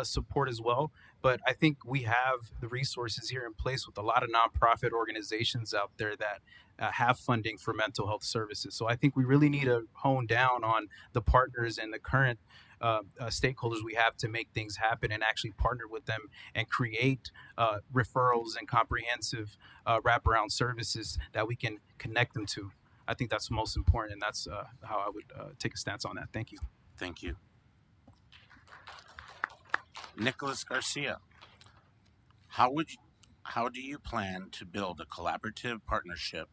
support as well, but I think we have the resources here in place with a lot of nonprofit organizations out there that have funding for mental health services. So I think we really need to hone down on the partners and the current stakeholders we have to make things happen and actually partner with them and create referrals and comprehensive wraparound services that we can connect them to. I think that's most important, and that's how I would take a stance on that. Thank you. Thank you. Nicholas Garcia, how do you plan to build a collaborative partnership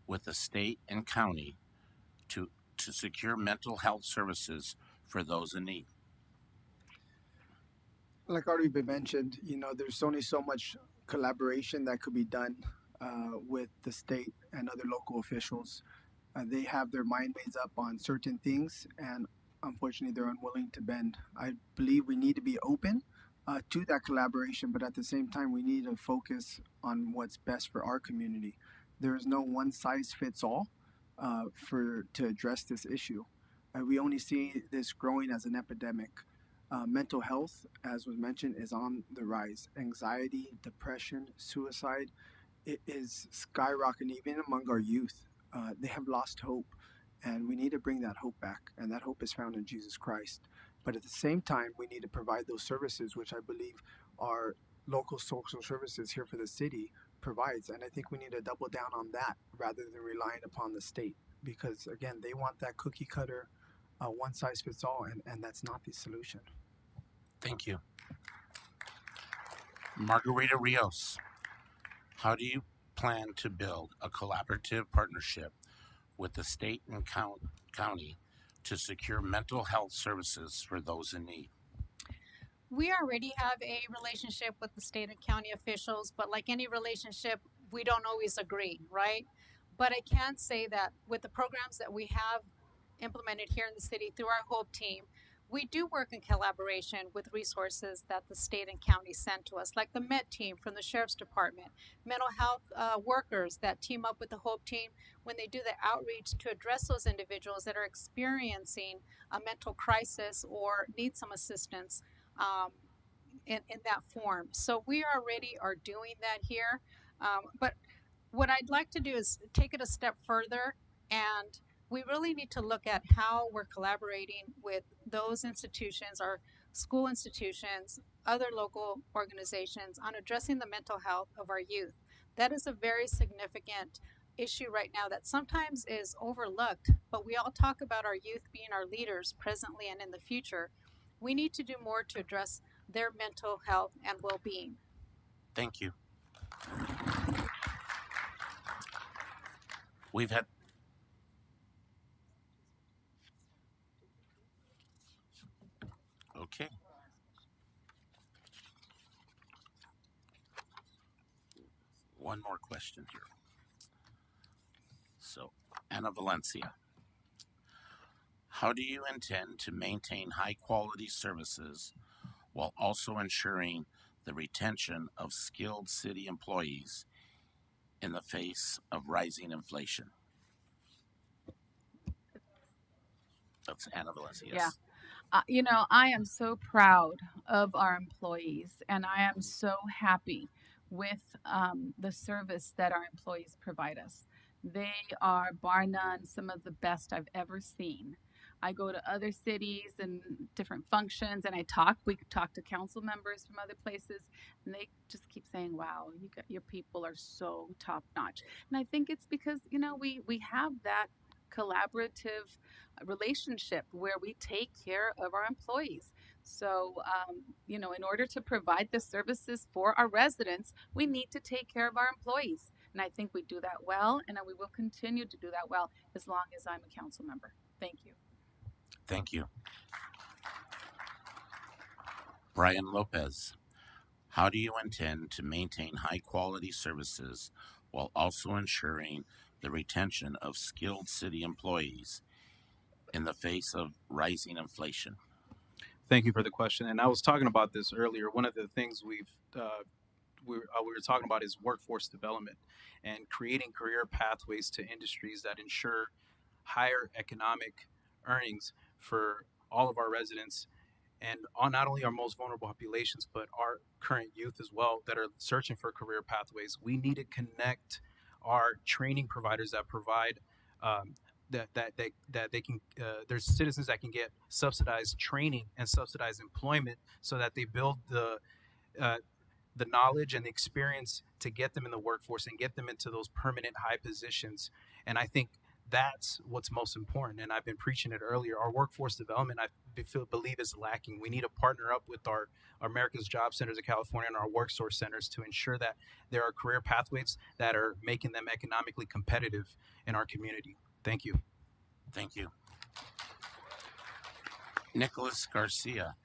with the state and county to secure mental health services for those in need? Like already been mentioned, there's only so much collaboration that could be done with the state and other local officials. They have their mind made up on certain things, and unfortunately, they're unwilling to bend. I believe we need to be open to that collaboration, but at the same time, we need to focus on what's best for our community. There is no one size fits all to address this issue. We only see this growing as an epidemic. Mental health, as was mentioned, is on the rise. Anxiety, depression, suicide, it is skyrocketing even among our youth. They have lost hope, and we need to bring that hope back, and that hope is found in Jesus Christ. But at the same time, we need to provide those services, which I believe our local social services here for the city provides. And I think we need to double down on that rather than relying upon the state, because again, they want that cookie cutter, one size fits all, and that's not the solution. Thank you. Margarita Rios, how do you plan to build a collaborative partnership with the state and county to secure mental health services for those in need? We already have a relationship with the state and county officials, but like any relationship, we don't always agree, right? But I can say that with the programs that we have implemented here in the city through our HOPE team, we do work in collaboration with resources that the state and county send to us, like the MET team from the Sheriff's Department, mental health workers that team up with the HOPE team when they do the outreach to address those individuals that are experiencing a mental crisis or need some assistance in that form. So we already are doing that here. But what I'd like to do is take it a step further, and we really need to look at how we're collaborating with those institutions, our school institutions, other local organizations on addressing the mental health of our youth. That is a very significant issue right now that sometimes is overlooked, but we all talk about our youth being our leaders presently and in the future. We need to do more to address their mental health and well-being. Thank you. We've had okay. One more question here. So, Ana Valencia, How do you intend to maintain high-quality services while also ensuring the retention of skilled city employees in the face of rising inflation? That's Anna Valencia, Yeah. yes. I am so proud of our employees, and I am so happy with the service that our employees provide us. They are, bar none, some of the best I've ever seen. I go to other cities and different functions, and we talk to council members from other places, and they just keep saying, "Wow, your people are so top notch." And I think it's because we have that collaborative relationship where we take care of our employees. So, in order to provide the services for our residents, we need to take care of our employees. And I think we do that well, and we will continue to do that well as long as I'm a council member. Thank you. Thank you. Brian Lopez, how do you intend to maintain high-quality services while also ensuring the retention of skilled city employees in the face of rising inflation? Thank you for the question. And I was talking about this earlier. One of the things we were talking about is workforce development and creating career pathways to industries that ensure higher economic earnings for all of our residents and on not only our most vulnerable populations, but our current youth as well that are searching for career pathways. We need to connect our training providers that provide that they can there's citizens that can get subsidized training and subsidized employment so that they build uh, the knowledge and the experience to get them in the workforce and get them into those permanent high positions. And I think that's what's most important. And I've been preaching it earlier. Our workforce development, believe, is lacking. We need to partner up with our America's Job Centers of California and our work source centers to ensure that there are career pathways that are making them economically competitive in our community. Thank you. Thank you. Nicholas Garcia,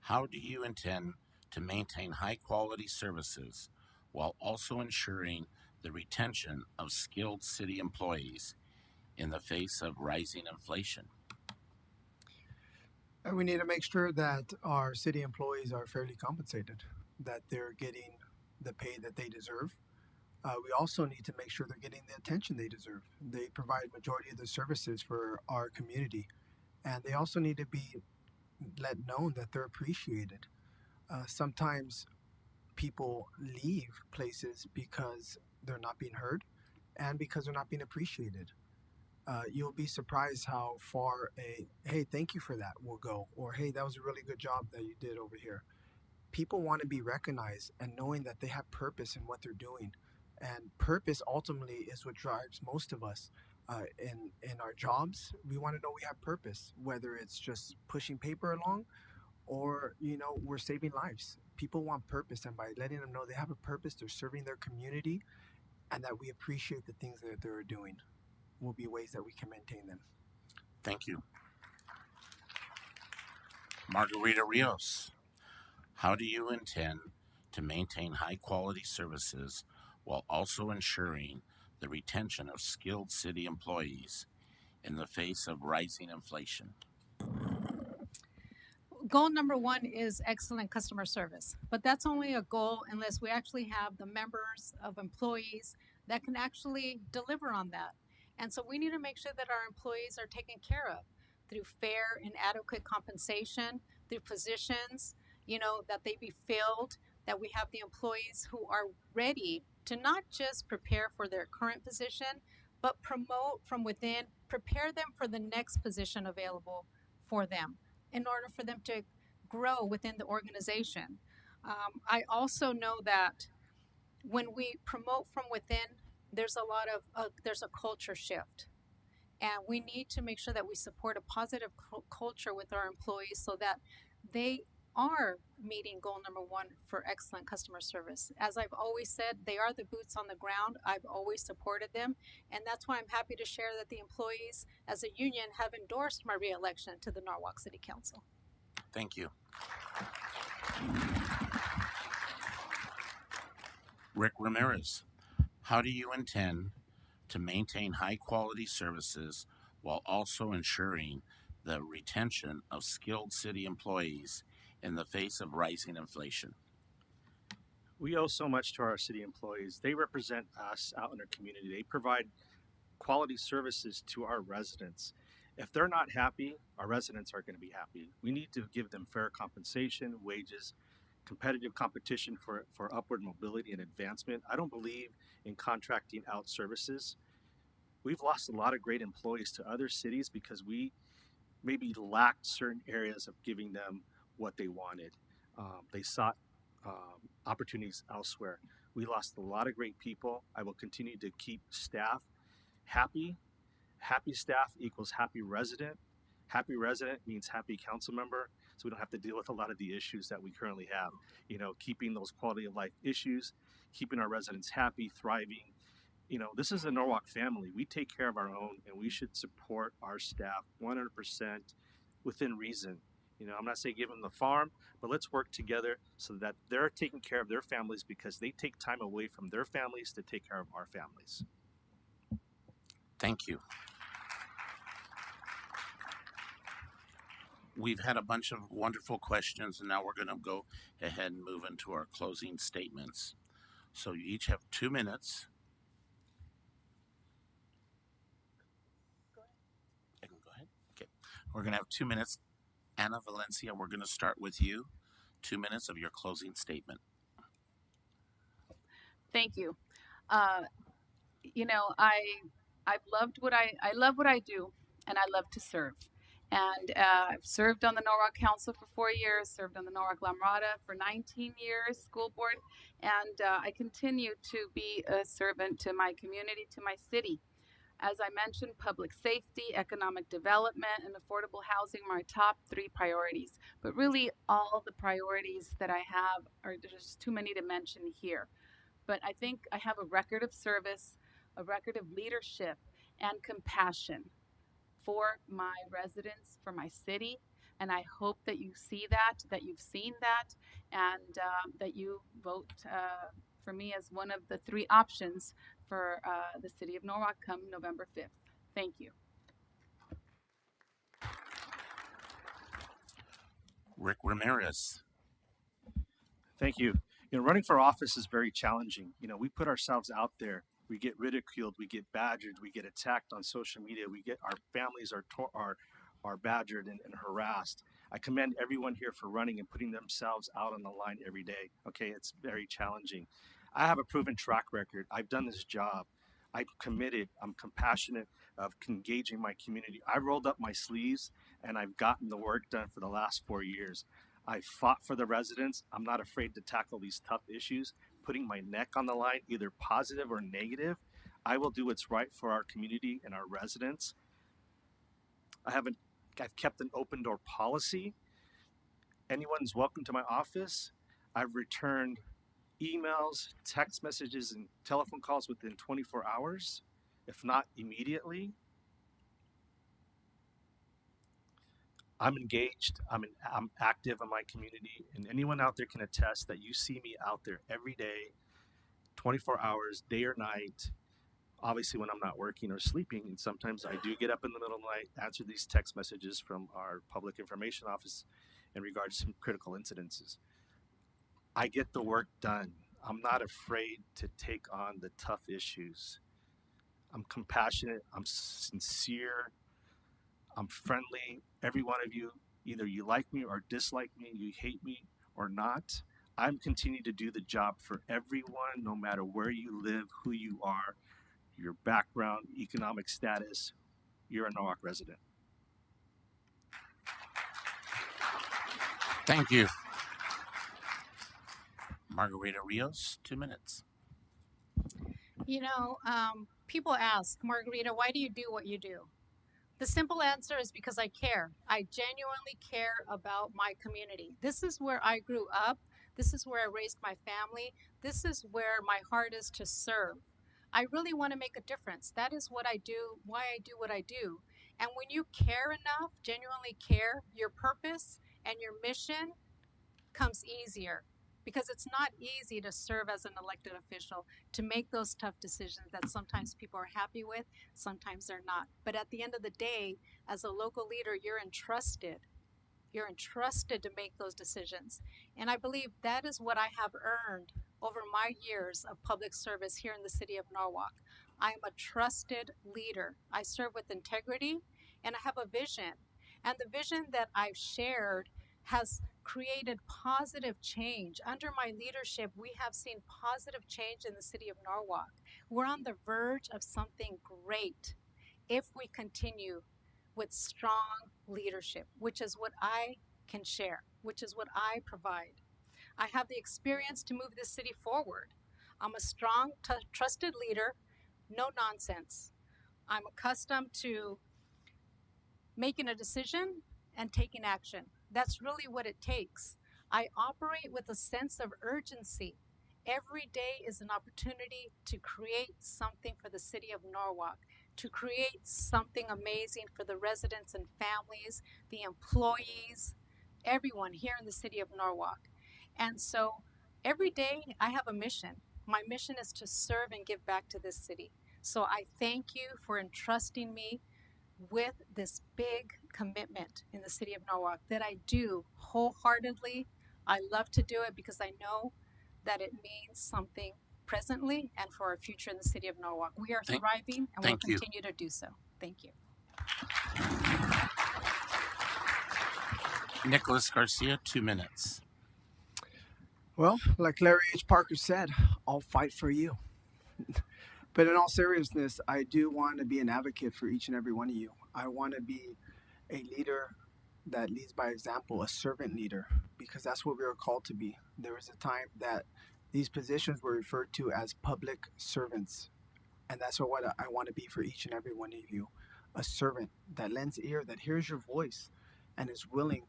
how do you intend to maintain high-quality services while also ensuring the retention of skilled city employees in the face of rising inflation? And we need to make sure that our city employees are fairly compensated, that they're getting the pay that they deserve. We also need to make sure they're getting the attention they deserve. They provide majority of the services for our community, and they also need to be let known that they're appreciated. Sometimes people leave places because they're not being heard and because they're not being appreciated. You'll be surprised how far a "hey, thank you for that" will go, or "hey, that was a really good job that you did over here." People want to be recognized and knowing that they have purpose in what they're doing, and purpose ultimately is what drives most of us. In our jobs, we want to know we have purpose, whether it's just pushing paper along or we're saving lives. People want purpose, and by letting them know they have a purpose, they're serving their community, and that we appreciate the things that they're doing will be ways that we can maintain them. Thank you. Margarita Rios, how do you intend to maintain high-quality services while also ensuring the retention of skilled city employees in the face of rising inflation? Goal number one is excellent customer service, but that's only a goal unless we actually have the members of employees that can actually deliver on that. And so we need to make sure that our employees are taken care of through fair and adequate compensation, through positions, that they be filled, that we have the employees who are ready to not just prepare for their current position, but promote from within, prepare them for the next position available for them in order for them to grow within the organization. I also know that when we promote from within, there's there's a culture shift, and we need to make sure that we support a positive culture with our employees so that they are meeting goal number one for excellent customer service. As I've always said, they are the boots on the ground. I've always supported them, and that's why I'm happy to share that the employees as a union have endorsed my reelection to the Norwalk City Council. Thank you. Rick Ramirez, how do you intend to maintain high-quality services while also ensuring the retention of skilled city employees in the face of rising inflation. We owe so much to our city employees. They represent us out in our community. They provide quality services to our residents. If they're not happy, our residents aren't going to be happy. We need to give them fair compensation, wages, competitive competition for upward mobility and advancement. I don't believe in contracting out services. We've lost a lot of great employees to other cities because we maybe lacked certain areas of giving them what they wanted. They sought opportunities elsewhere. We lost a lot of great people. I will continue to keep staff happy. Happy staff equals happy resident. Happy resident means happy council member. So we don't have to deal with a lot of the issues that we currently have. You know, keeping those quality of life issues, keeping our residents happy, thriving. You know, this is a Norwalk family. We take care of our own, and we should support our staff 100% within reason. You know, I'm not saying give them the farm, but let's work together so that they're taking care of their families because they take time away from their families to take care of our families. Thank you. We've had a bunch of wonderful questions, and now we're going to go ahead and move into our closing statements. So you each have 2 minutes. I can go ahead. Okay. We're going to have 2 minutes. Ana Valencia, we're going to start with you. 2 minutes of your closing statement. Thank you. You know, I've loved what I love what I do, and I love to serve. And I've served on the Norwalk Council for 4 years, served on the Norwalk La Mirada for 19 years, school board, and I continue to be a servant to my community, to my city. As I mentioned, public safety, economic development, and affordable housing are my top 3 priorities. But really, all the priorities that I have are just too many to mention here. But I think I have a record of service, a record of leadership, and compassion for my residents, for my city. And I hope that you see that, that you've seen that, and that you vote for me as one of the 3 options for the city of Norwalk come November 5th. Thank you. Rick Ramirez. Thank you. You know, running for office is very challenging. You know, we put ourselves out there. We get ridiculed. We get badgered. We get attacked on social media. We get our families are badgered and harassed. I commend everyone here for running and putting themselves out on the line every day. Okay, it's very challenging. I have a proven track record. I've done this job. I'm committed. I'm compassionate of engaging my community. I rolled up my sleeves and I've gotten the work done for the last 4 years. I fought for the residents. I'm not afraid to tackle these tough issues, putting my neck on the line, either positive or negative. I will do what's right for our community and our residents. I've kept an open door policy. Anyone's welcome to my office. I've returned emails, text messages, and telephone calls within 24 hours, if not immediately. I'm engaged, I'm active in my community, and anyone out there can attest that you see me out there every day, 24 hours, day or night, obviously when I'm not working or sleeping, and sometimes I do get up in the middle of the night, answer these text messages from our public information office in regards to some critical incidences. I get the work done. I'm not afraid to take on the tough issues. I'm compassionate, I'm sincere, I'm friendly. Every one of you, either you like me or dislike me, you hate me or not. I'm continuing to do the job for everyone, no matter where you live, who you are, your background, economic status. You're a Norwalk resident. Thank you. Margarita Rios, 2 minutes. You know, people ask, Margarita, why do you do what you do? The simple answer is because I care. I genuinely care about my community. This is where I grew up. This is where I raised my family. This is where my heart is to serve. I really want to make a difference. That is what I do, why I do what I do. And when you care enough, genuinely care, your purpose and your mission comes easier. because it's not easy to serve as an elected official, to make those tough decisions that sometimes people are happy with, sometimes they're not. But at the end of the day, as a local leader, you're entrusted. You're entrusted to make those decisions. And I believe that is what I have earned over my years of public service here in the city of Norwalk. I am a trusted leader. I serve with integrity and I have a vision. And the vision that I've shared has created positive change. Under my leadership, we have seen positive change in the city of Norwalk. We're on the verge of something great if we continue with strong leadership, which is what I can share, which is what I provide. I have the experience to move this city forward. I'm a strong, trusted leader, no nonsense. I'm accustomed to making a decision and taking action. That's really what it takes. I operate with a sense of urgency. Every day is an opportunity to create something for the city of Norwalk, to create something amazing for the residents and families, the employees, everyone here in the city of Norwalk. And so every day I have a mission. My mission is to serve and give back to this city. So I thank you for entrusting me with this big commitment in the city of Norwalk that I do wholeheartedly. I love to do it because I know that it means something presently and for our future in the city of Norwalk. We are thriving and we'll continue to do so. Thank you. Nicholas Garcia, 2 minutes. Well, like Larry H. Parker said, I'll fight for you. But in all seriousness, I do want to be an advocate for each and every one of you. I want to be a leader that leads by example, a servant leader, because that's what we are called to be. There was a time that these positions were referred to as public servants. And that's what I want to be for each and every one of you. A servant that lends ear, that hears your voice, and is willing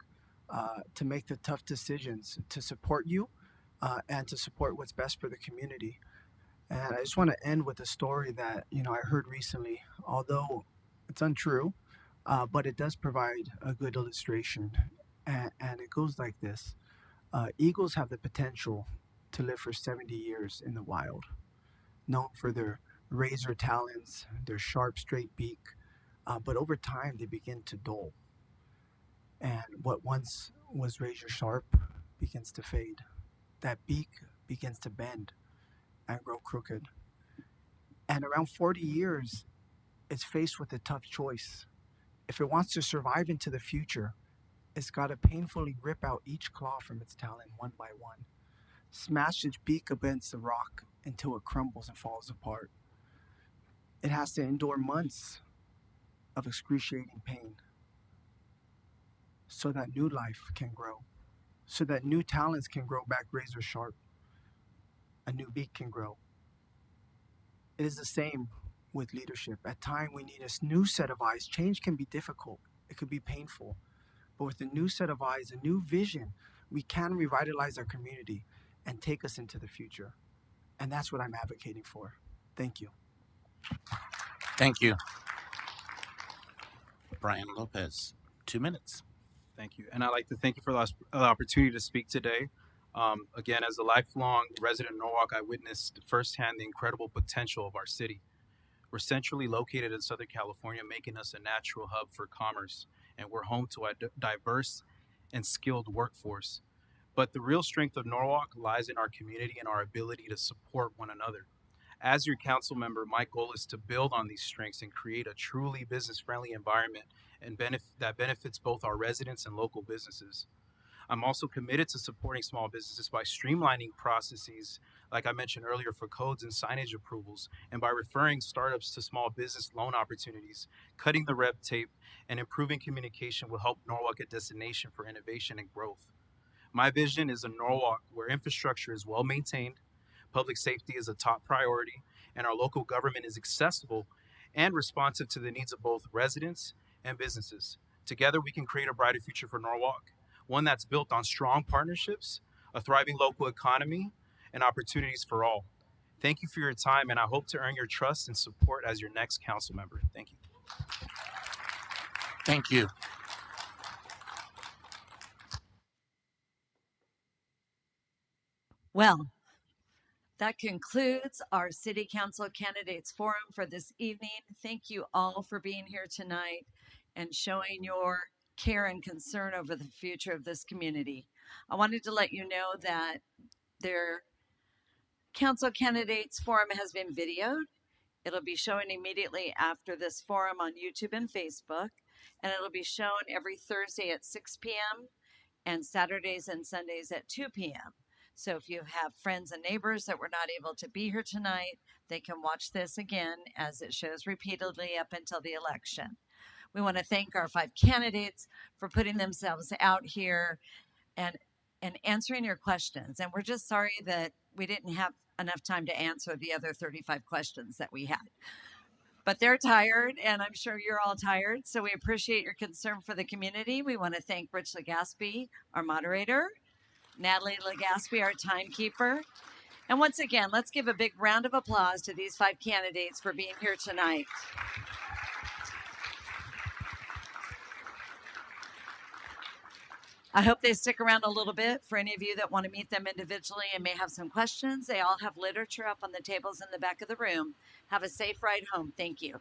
to make the tough decisions to support you and to support what's best for the community. And I just want to end with a story that, I heard recently, although it's untrue, but it does provide a good illustration. And it goes like this. Eagles have the potential to live for 70 years in the wild, known for their razor talons, their sharp, straight beak, but over time they begin to dull. And what once was razor sharp begins to fade. That beak begins to bend and grow crooked. And around 40 years, it's faced with a tough choice. If it wants to survive into the future, it's got to painfully rip out each claw from its talon one by one, smash its beak against the rock until it crumbles and falls apart. It has to endure months of excruciating pain so that new life can grow, so that new talons can grow back razor sharp, a new beak can grow. It is the same with leadership. At times we need a new set of eyes. Change can be difficult. It could be painful. But with a new set of eyes, a new vision, we can revitalize our community and take us into the future. And that's what I'm advocating for. Thank you. Thank you. Brian Lopez, 2 minutes. Thank you. And I'd like to thank you for the opportunity to speak today. Again, as a lifelong resident of Norwalk, I witnessed firsthand the incredible potential of our city. We're centrally located in Southern California, making us a natural hub for commerce, and we're home to a diverse and skilled workforce. But the real strength of Norwalk lies in our community and our ability to support one another. As your council member, my goal is to build on these strengths and create a truly business-friendly environment and that benefits both our residents and local businesses. I'm also committed to supporting small businesses by streamlining processes, like I mentioned earlier, for codes and signage approvals, and by referring startups to small business loan opportunities. Cutting the red tape and improving communication will help Norwalk a destination for innovation and growth. My vision is a Norwalk where infrastructure is well maintained, public safety is a top priority, and our local government is accessible and responsive to the needs of both residents and businesses. Together, we can create a brighter future for Norwalk, one that's built on strong partnerships, a thriving local economy, and opportunities for all. Thank you for your time, and I hope to earn your trust and support as your next council member. Thank you. Thank you. Well, that concludes our City Council Candidates Forum for this evening. Thank you all for being here tonight and showing your care and concern over the future of this community. I wanted to let you know that their Council Candidates Forum has been videoed. It'll be shown immediately after this forum on YouTube and Facebook, and it'll be shown every Thursday at 6 p.m. and Saturdays and Sundays at 2 p.m. So if you have friends and neighbors that were not able to be here tonight, they can watch this again as it shows repeatedly up until the election. We want to thank our 5 candidates for putting themselves out here and answering your questions. And we're just sorry that we didn't have enough time to answer the other 35 questions that we had. But they're tired, and I'm sure you're all tired. So we appreciate your concern for the community. We want to thank Rich Legaspi, our moderator, Natalie Legaspi, our timekeeper. And once again, let's give a big round of applause to these 5 candidates for being here tonight. I hope they stick around a little bit. For any of you that want to meet them individually and may have some questions, they all have literature up on the tables in the back of the room. Have a safe ride home. Thank you.